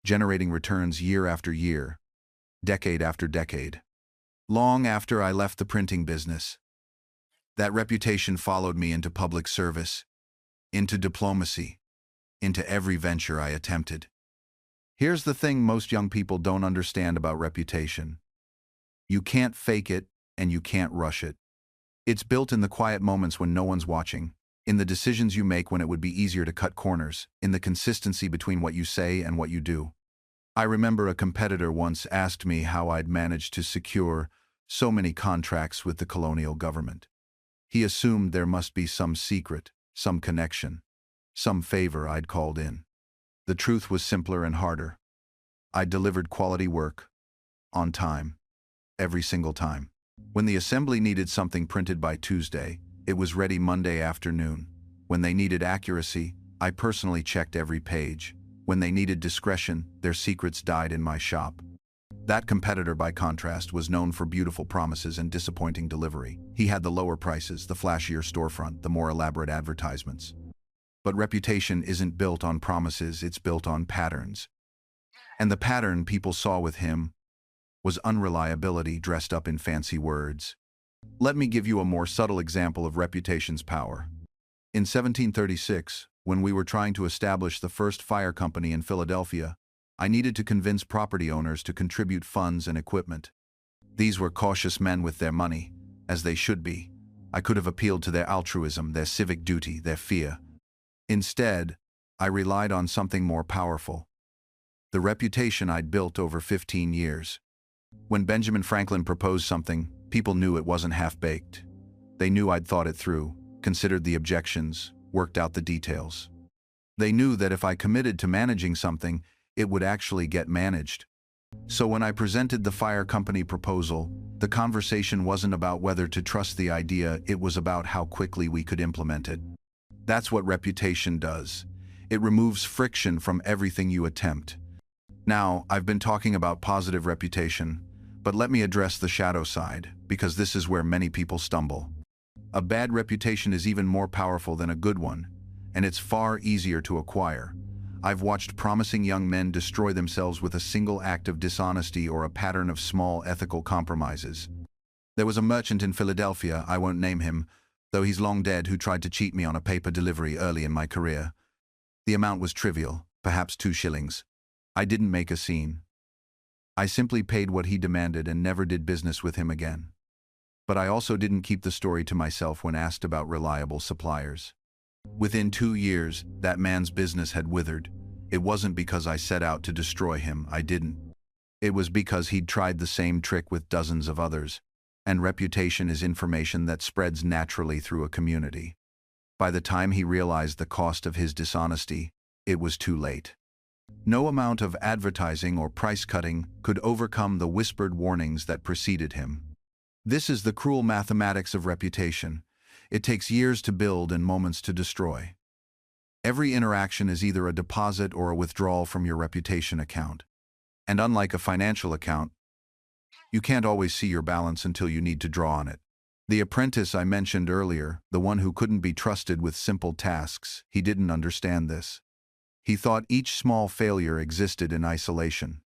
generating returns year after year, decade after decade. Long after I left the printing business, that reputation followed me into public service, into diplomacy, into every venture I attempted. Here's the thing most young people don't understand about reputation. You can't fake it, and you can't rush it. It's built in the quiet moments when no one's watching, in the decisions you make when it would be easier to cut corners, in the consistency between what you say and what you do. I remember a competitor once asked me how I'd managed to secure so many contracts with the colonial government. He assumed there must be some secret, some connection, some favor I'd called in. The truth was simpler and harder. I delivered quality work, on time, every single time. When the assembly needed something printed by Tuesday, it was ready Monday afternoon. When they needed accuracy, I personally checked every page. When they needed discretion, their secrets died in my shop. That competitor, by contrast, was known for beautiful promises and disappointing delivery. He had the lower prices, the flashier storefront, the more elaborate advertisements. But reputation isn't built on promises, it's built on patterns. And the pattern people saw with him was unreliability dressed up in fancy words. Let me give you a more subtle example of reputation's power. In 1736, when we were trying to establish the first fire company in Philadelphia, I needed to convince property owners to contribute funds and equipment. These were cautious men with their money, as they should be. I could have appealed to their altruism, their civic duty, their fear. Instead, I relied on something more powerful: the reputation I'd built over 15 years. When Benjamin Franklin proposed something, people knew it wasn't half-baked. They knew I'd thought it through, considered the objections, worked out the details. They knew that if I committed to managing something, it would actually get managed. So when I presented the fire company proposal, the conversation wasn't about whether to trust the idea, it was about how quickly we could implement it. That's what reputation does. It removes friction from everything you attempt. Now, I've been talking about positive reputation, but let me address the shadow side, because this is where many people stumble. A bad reputation is even more powerful than a good one, and it's far easier to acquire. I've watched promising young men destroy themselves with a single act of dishonesty or a pattern of small ethical compromises. There was a merchant in Philadelphia, I won't name him, though he's long dead, who tried to cheat me on a paper delivery early in my career. The amount was trivial, perhaps 2 shillings. I didn't make a scene. I simply paid what he demanded and never did business with him again. But I also didn't keep the story to myself when asked about reliable suppliers. Within 2 years, that man's business had withered. It wasn't because I set out to destroy him, I didn't. It was because he'd tried the same trick with dozens of others. And reputation is information that spreads naturally through a community. By the time he realized the cost of his dishonesty, it was too late. No amount of advertising or price cutting could overcome the whispered warnings that preceded him. This is the cruel mathematics of reputation. It takes years to build and moments to destroy. Every interaction is either a deposit or a withdrawal from your reputation account. And unlike a financial account, you can't always see your balance until you need to draw on it. The apprentice I mentioned earlier, the one who couldn't be trusted with simple tasks, he didn't understand this. He thought each small failure existed in isolation.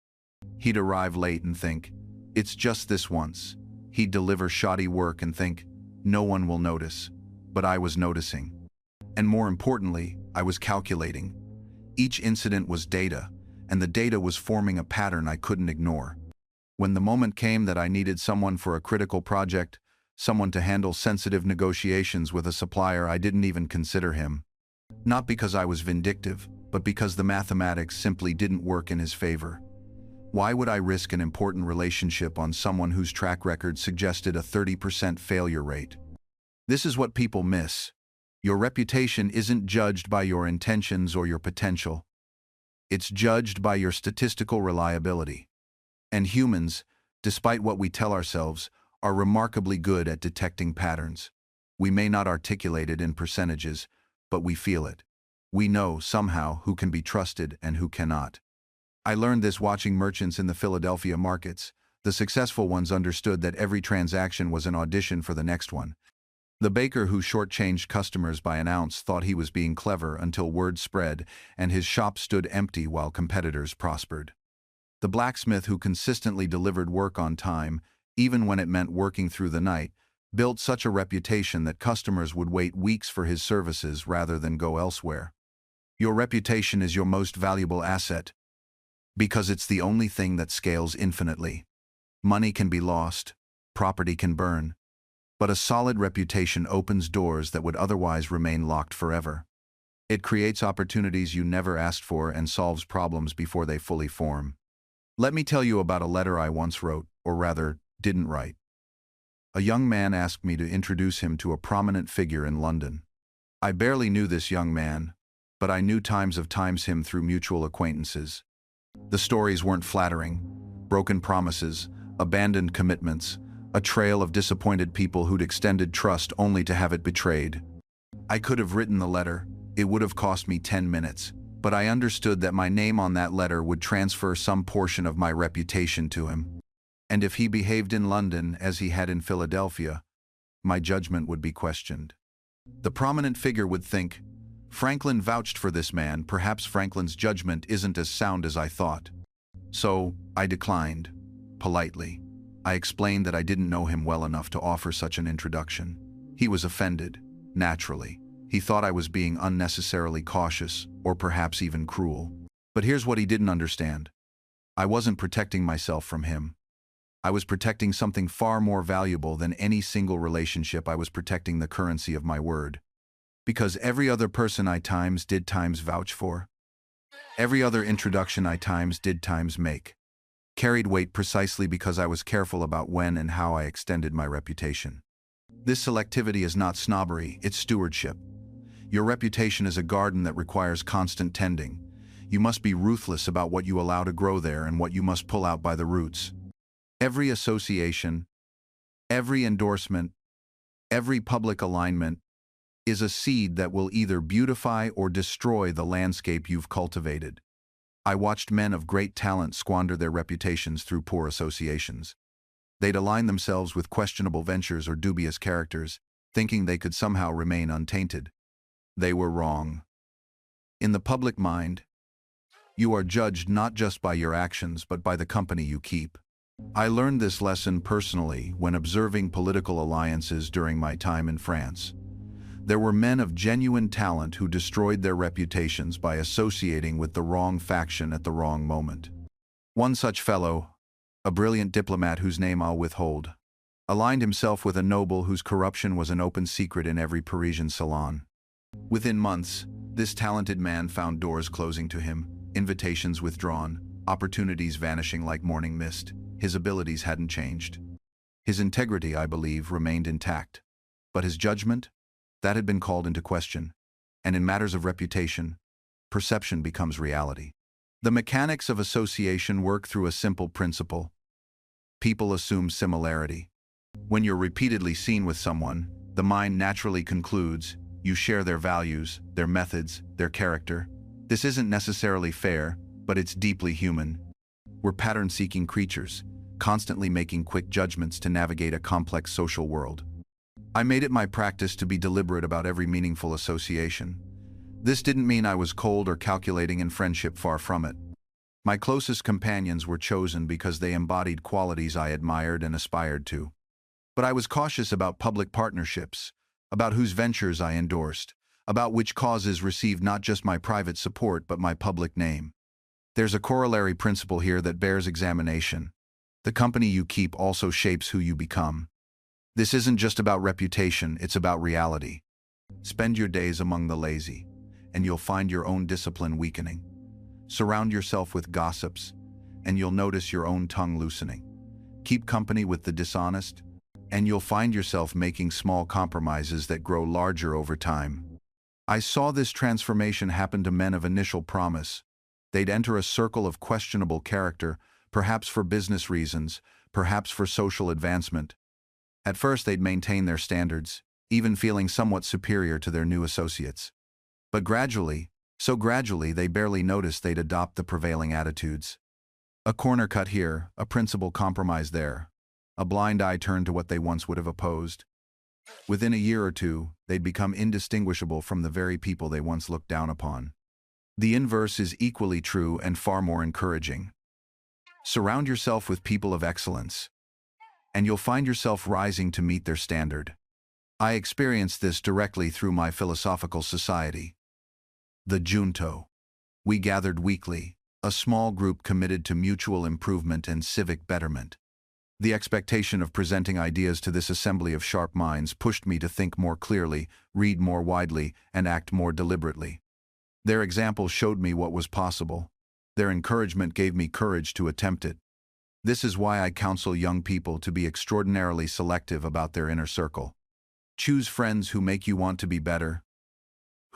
He'd arrive late and think, it's just this once. He'd deliver shoddy work and think, no one will notice. But I was noticing. And more importantly, I was calculating. Each incident was data, and the data was forming a pattern I couldn't ignore. When the moment came that I needed someone for a critical project, someone to handle sensitive negotiations with a supplier, I didn't even consider him. Not because I was vindictive, but because the mathematics simply didn't work in his favor. Why would I risk an important relationship on someone whose track record suggested a 30% failure rate? This is what people miss. Your reputation isn't judged by your intentions or your potential. It's judged by your statistical reliability. And humans, despite what we tell ourselves, are remarkably good at detecting patterns. We may not articulate it in percentages, but we feel it. We know, somehow, who can be trusted and who cannot. I learned this watching merchants in the Philadelphia markets. The successful ones understood that every transaction was an audition for the next one. The baker who shortchanged customers by an ounce thought he was being clever until word spread and his shop stood empty while competitors prospered. The blacksmith who consistently delivered work on time, even when it meant working through the night, built such a reputation that customers would wait weeks for his services rather than go elsewhere. Your reputation is your most valuable asset, because it's the only thing that scales infinitely. Money can be lost, property can burn, but a solid reputation opens doors that would otherwise remain locked forever. It creates opportunities you never asked for and solves problems before they fully form. Let me tell you about a letter I once wrote, or rather, didn't write. A young man asked me to introduce him to a prominent figure in London. I barely knew this young man, but I knew times him through mutual acquaintances. The stories weren't flattering. Broken promises, abandoned commitments, a trail of disappointed people who'd extended trust only to have it betrayed. I could have written the letter. It would have cost me 10 minutes, but I understood that my name on that letter would transfer some portion of my reputation to him. And if he behaved in London as he had in Philadelphia, my judgment would be questioned. The prominent figure would think, Franklin vouched for this man, perhaps Franklin's judgment isn't as sound as I thought. So, I declined, politely. I explained that I didn't know him well enough to offer such an introduction. He was offended, naturally. He thought I was being unnecessarily cautious, or perhaps even cruel. But here's what he didn't understand. I wasn't protecting myself from him. I was protecting something far more valuable than any single relationship. I was protecting the currency of my word. Because every other person I did vouch for, every other introduction I did make, carried weight precisely because I was careful about when and how I extended my reputation. This selectivity is not snobbery, it's stewardship. Your reputation is a garden that requires constant tending. You must be ruthless about what you allow to grow there and what you must pull out by the roots. Every association, every endorsement, every public alignment is a seed that will either beautify or destroy the landscape you've cultivated. I watched men of great talent squander their reputations through poor associations. They'd align themselves with questionable ventures or dubious characters, thinking they could somehow remain untainted. They were wrong. In the public mind, you are judged not just by your actions but by the company you keep. I learned this lesson personally when observing political alliances during my time in France. There were men of genuine talent who destroyed their reputations by associating with the wrong faction at the wrong moment. One such fellow, a brilliant diplomat whose name I'll withhold, aligned himself with a noble whose corruption was an open secret in every Parisian salon. Within months, this talented man found doors closing to him, invitations withdrawn, opportunities vanishing like morning mist. His abilities hadn't changed. His integrity, I believe, remained intact. But his judgment? That had been called into question. And in matters of reputation, perception becomes reality. The mechanics of association work through a simple principle. People assume similarity. When you're repeatedly seen with someone, the mind naturally concludes you share their values, their methods, their character. This isn't necessarily fair, but it's deeply human. We're pattern-seeking creatures, constantly making quick judgments to navigate a complex social world. I made it my practice to be deliberate about every meaningful association. This didn't mean I was cold or calculating in friendship, far from it. My closest companions were chosen because they embodied qualities I admired and aspired to. But I was cautious about public partnerships, about whose ventures I endorsed, about which causes received not just my private support but my public name. There's a corollary principle here that bears examination. The company you keep also shapes who you become. This isn't just about reputation, it's about reality. Spend your days among the lazy, and you'll find your own discipline weakening. Surround yourself with gossips, and you'll notice your own tongue loosening. Keep company with the dishonest, and you'll find yourself making small compromises that grow larger over time. I saw this transformation happen to men of initial promise. They'd enter a circle of questionable character, perhaps for business reasons, perhaps for social advancement. At first they'd maintain their standards, even feeling somewhat superior to their new associates. But gradually, so gradually they barely noticed they'd adopt the prevailing attitudes. A corner cut here, a principal compromise there. A blind eye turned to what they once would have opposed. Within a year or two, they'd become indistinguishable from the very people they once looked down upon. The inverse is equally true and far more encouraging. Surround yourself with people of excellence, and you'll find yourself rising to meet their standard. I experienced this directly through my philosophical society, the Junto. We gathered weekly, a small group committed to mutual improvement and civic betterment. The expectation of presenting ideas to this assembly of sharp minds pushed me to think more clearly, read more widely, and act more deliberately. Their example showed me what was possible. Their encouragement gave me courage to attempt it. This is why I counsel young people to be extraordinarily selective about their inner circle. Choose friends who make you want to be better,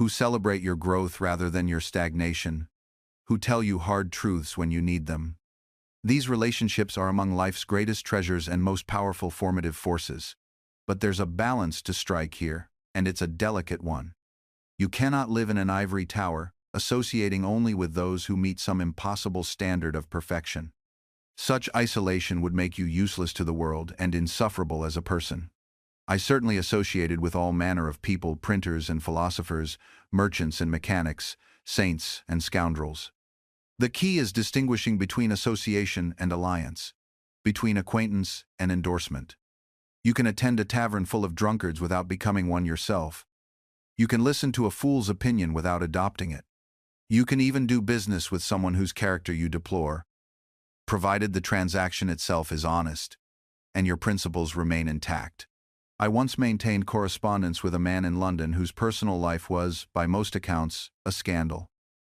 who celebrate your growth rather than your stagnation, who tell you hard truths when you need them. These relationships are among life's greatest treasures and most powerful formative forces. But there's a balance to strike here, and it's a delicate one. You cannot live in an ivory tower, associating only with those who meet some impossible standard of perfection. Such isolation would make you useless to the world and insufferable as a person. I certainly associated with all manner of people, printers and philosophers, merchants and mechanics, saints and scoundrels. The key is distinguishing between association and alliance, between acquaintance and endorsement. You can attend a tavern full of drunkards without becoming one yourself. You can listen to a fool's opinion without adopting it. You can even do business with someone whose character you deplore, provided the transaction itself is honest and your principles remain intact. I once maintained correspondence with a man in London whose personal life was, by most accounts, a scandal.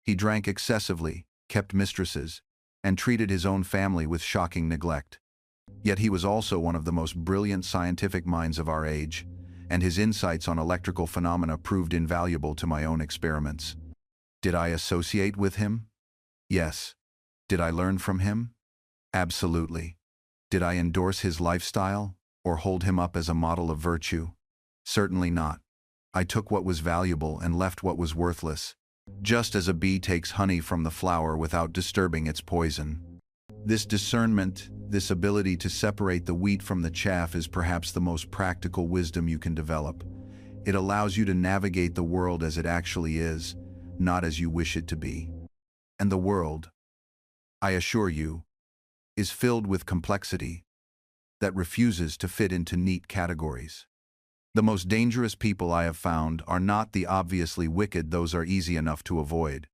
He drank excessively, kept mistresses, and treated his own family with shocking neglect. Yet he was also one of the most brilliant scientific minds of our age, and his insights on electrical phenomena proved invaluable to my own experiments. Did I associate with him? Yes. Did I learn from him? Absolutely. Did I endorse his lifestyle, or hold him up as a model of virtue? Certainly not. I took what was valuable and left what was worthless, just as a bee takes honey from the flower without disturbing its poison. This discernment, this ability to separate the wheat from the chaff, is perhaps the most practical wisdom you can develop. It allows you to navigate the world as it actually is, not as you wish it to be. And the world, I assure you, is filled with complexity that refuses to fit into neat categories. The most dangerous people I have found are not the obviously wicked; those are easy enough to avoid.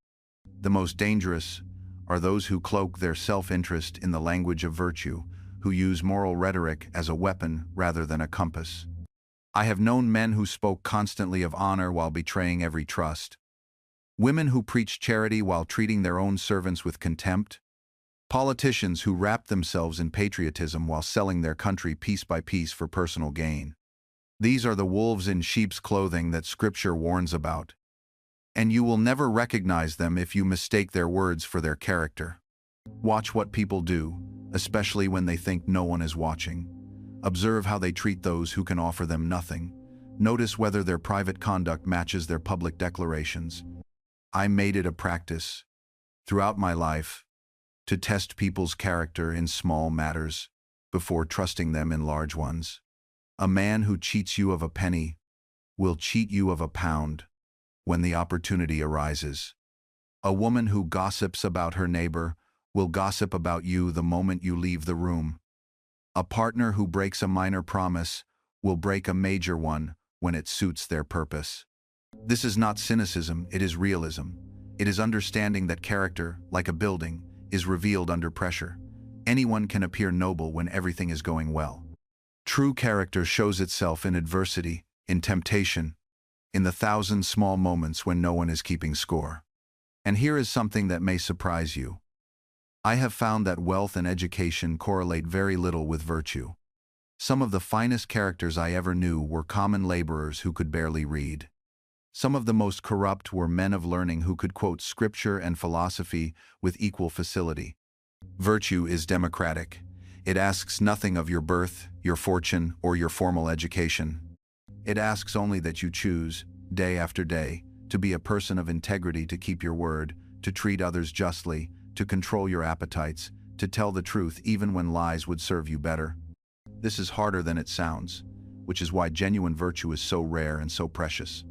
The most dangerous are those who cloak their self-interest in the language of virtue, who use moral rhetoric as a weapon rather than a compass. I have known men who spoke constantly of honor while betraying every trust, women who preached charity while treating their own servants with contempt, politicians who wrapped themselves in patriotism while selling their country piece by piece for personal gain. These are the wolves in sheep's clothing that Scripture warns about. and you will never recognize them if you mistake their words for their character. Watch what people do, especially when they think no one is watching. Observe how they treat those who can offer them nothing. Notice whether their private conduct matches their public declarations. I made it a practice, throughout my life, to test people's character in small matters before trusting them in large ones. A man who cheats you of a penny will cheat you of a pound when the opportunity arises. A woman who gossips about her neighbor will gossip about you the moment you leave the room. A partner who breaks a minor promise will break a major one when it suits their purpose. This is not cynicism, it is realism. It is understanding that character, like a building, is revealed under pressure. Anyone can appear noble when everything is going well. True character shows itself in adversity, in temptation, in the thousand small moments when no one is keeping score. And here is something that may surprise you. I have found that wealth and education correlate very little with virtue. Some of the finest characters I ever knew were common laborers who could barely read. Some of the most corrupt were men of learning who could quote scripture and philosophy with equal facility. Virtue is democratic. It asks nothing of your birth, your fortune, or your formal education. It asks only that you choose, day after day, to be a person of integrity, to keep your word, to treat others justly, to control your appetites, to tell the truth even when lies would serve you better. This is harder than it sounds, which is why genuine virtue is so rare and so precious.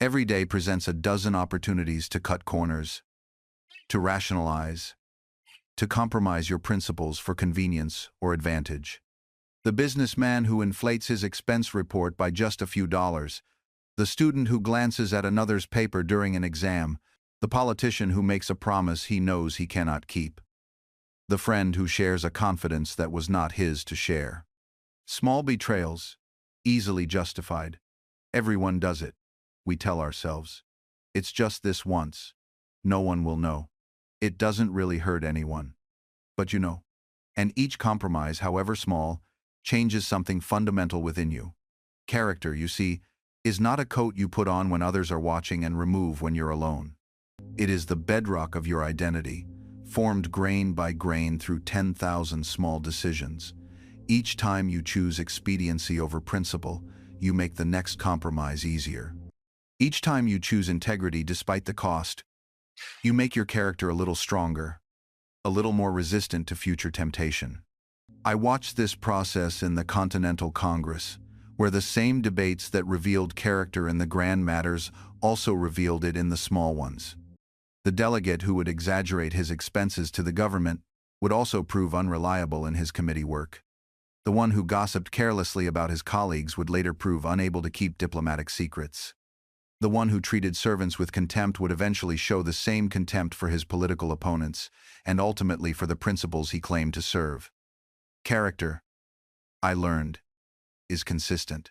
Every day presents a dozen opportunities to cut corners, to rationalize, to compromise your principles for convenience or advantage. The businessman who inflates his expense report by just a few dollars, the student who glances at another's paper during an exam, the politician who makes a promise he knows he cannot keep, the friend who shares a confidence that was not his to share. Small betrayals, easily justified. Everyone does it, we tell ourselves. It's just this once. No one will know. It doesn't really hurt anyone. But you know. And each compromise, however small, changes something fundamental within you. Character, you see, is not a coat you put on when others are watching and remove when you're alone. It is the bedrock of your identity, formed grain by grain through 10,000 small decisions. Each time you choose expediency over principle, you make the next compromise easier. Each time you choose integrity despite the cost, you make your character a little stronger, a little more resistant to future temptation. I watched this process in the Continental Congress, where the same debates that revealed character in the grand matters also revealed it in the small ones. The delegate who would exaggerate his expenses to the government would also prove unreliable in his committee work. The one who gossiped carelessly about his colleagues would later prove unable to keep diplomatic secrets. The one who treated servants with contempt would eventually show the same contempt for his political opponents, and ultimately for the principles he claimed to serve. Character, I learned, is consistent.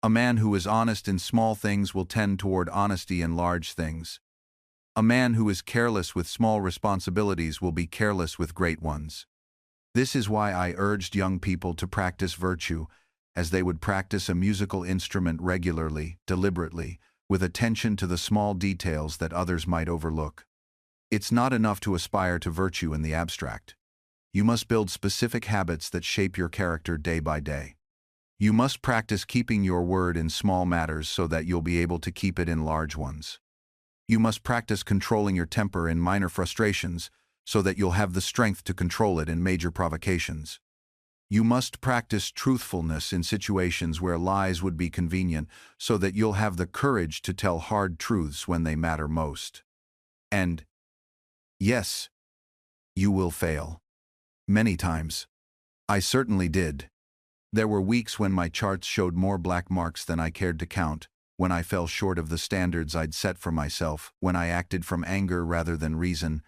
A man who is honest in small things will tend toward honesty in large things. A man who is careless with small responsibilities will be careless with great ones. This is why I urged young people to practice virtue, as they would practice a musical instrument regularly, deliberately, with attention to the small details that others might overlook. It's not enough to aspire to virtue in the abstract. You must build specific habits that shape your character day by day. You must practice keeping your word in small matters so that you'll be able to keep it in large ones. You must practice controlling your temper in minor frustrations so that you'll have the strength to control it in major provocations. You must practice truthfulness in situations where lies would be convenient so that you'll have the courage to tell hard truths when they matter most. And, yes, you will fail. Many times. I certainly did. There were weeks when my charts showed more black marks than I cared to count, when I fell short of the standards I'd set for myself, when I acted from anger rather than reason,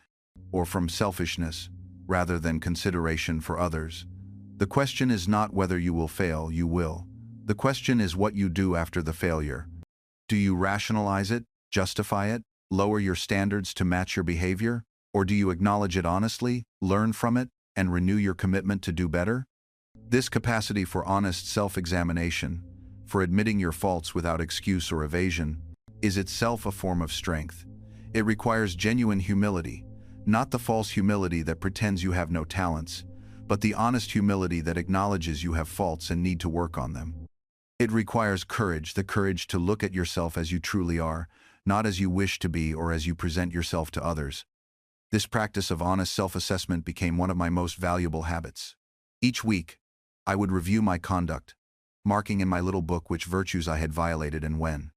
or from selfishness rather than consideration for others. The question is not whether you will fail, you will. The question is what you do after the failure. Do you rationalize it, justify it, lower your standards to match your behavior? Or do you acknowledge it honestly, learn from it, and renew your commitment to do better? This capacity for honest self-examination, for admitting your faults without excuse or evasion, is itself a form of strength. It requires genuine humility, not the false humility that pretends you have no talents, but the honest humility that acknowledges you have faults and need to work on them. It requires courage, the courage to look at yourself as you truly are, not as you wish to be or as you present yourself to others. This practice of honest self-assessment became one of my most valuable habits. Each week, I would review my conduct, marking in my little book which virtues I had violated and when.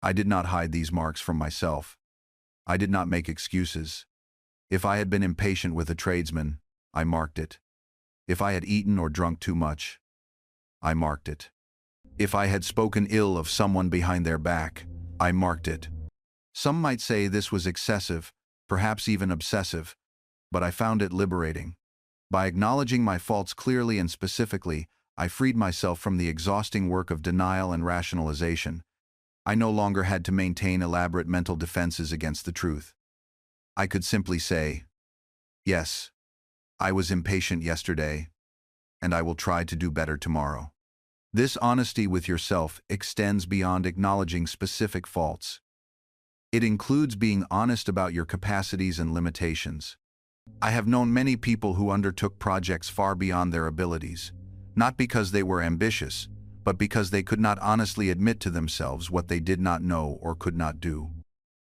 I did not hide these marks from myself. I did not make excuses. If I had been impatient with a tradesman, I marked it. If I had eaten or drunk too much, I marked it. If I had spoken ill of someone behind their back, I marked it. Some might say this was excessive, perhaps even obsessive, but I found it liberating. By acknowledging my faults clearly and specifically, I freed myself from the exhausting work of denial and rationalization. I no longer had to maintain elaborate mental defenses against the truth. I could simply say, yes, I was impatient yesterday, and I will try to do better tomorrow. This honesty with yourself extends beyond acknowledging specific faults. It includes being honest about your capacities and limitations. I have known many people who undertook projects far beyond their abilities, not because they were ambitious, but because they could not honestly admit to themselves what they did not know or could not do.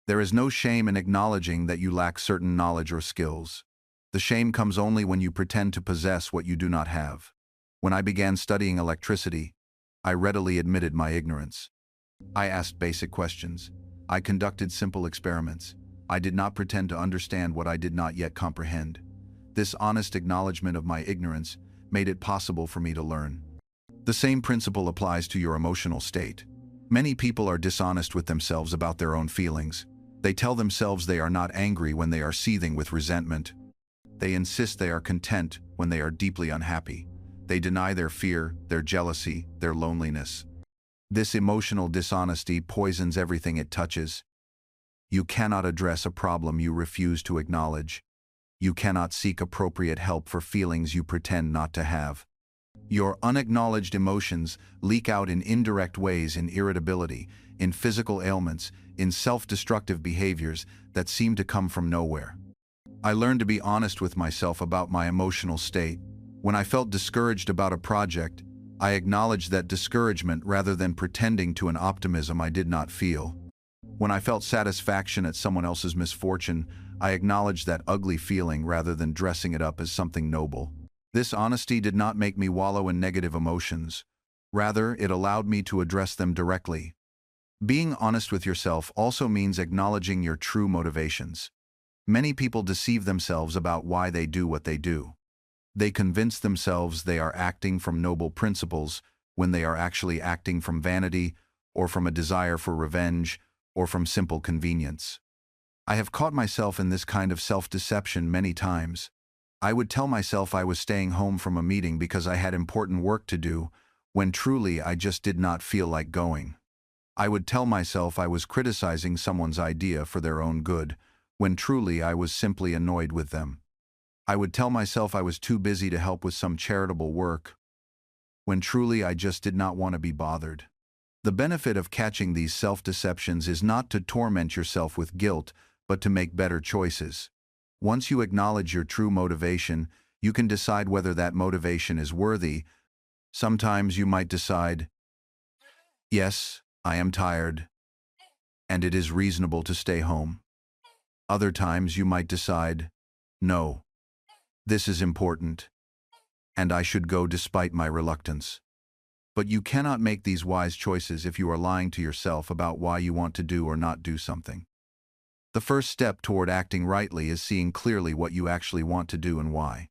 There is no shame in acknowledging that you lack certain knowledge or skills. The shame comes only when you pretend to possess what you do not have. When I began studying electricity, I readily admitted my ignorance. I asked basic questions. I conducted simple experiments. I did not pretend to understand what I did not yet comprehend. This honest acknowledgement of my ignorance made it possible for me to learn. The same principle applies to your emotional state. Many people are dishonest with themselves about their own feelings. They tell themselves they are not angry when they are seething with resentment. They insist they are content when they are deeply unhappy. They deny their fear, their jealousy, their loneliness. This emotional dishonesty poisons everything it touches. You cannot address a problem you refuse to acknowledge. You cannot seek appropriate help for feelings you pretend not to have. Your unacknowledged emotions leak out in indirect ways in irritability, in physical ailments, in self-destructive behaviors that seem to come from nowhere. I learned to be honest with myself about my emotional state. When I felt discouraged about a project, I acknowledged that discouragement rather than pretending to an optimism I did not feel. When I felt satisfaction at someone else's misfortune, I acknowledged that ugly feeling rather than dressing it up as something noble. This honesty did not make me wallow in negative emotions. Rather, it allowed me to address them directly. Being honest with yourself also means acknowledging your true motivations. Many people deceive themselves about why they do what they do. They convince themselves they are acting from noble principles when they are actually acting from vanity or from a desire for revenge or from simple convenience. I have caught myself in this kind of self-deception many times. I would tell myself I was staying home from a meeting because I had important work to do, when truly I just did not feel like going. I would tell myself I was criticizing someone's idea for their own good, when truly I was simply annoyed with them. I would tell myself I was too busy to help with some charitable work, when truly I just did not want to be bothered. The benefit of catching these self-deceptions is not to torment yourself with guilt, but to make better choices. Once you acknowledge your true motivation, you can decide whether that motivation is worthy. Sometimes you might decide, yes, I am tired, and it is reasonable to stay home. Other times you might decide, no, this is important, and I should go despite my reluctance. But you cannot make these wise choices if you are lying to yourself about why you want to do or not do something. The first step toward acting rightly is seeing clearly what you actually want to do and why.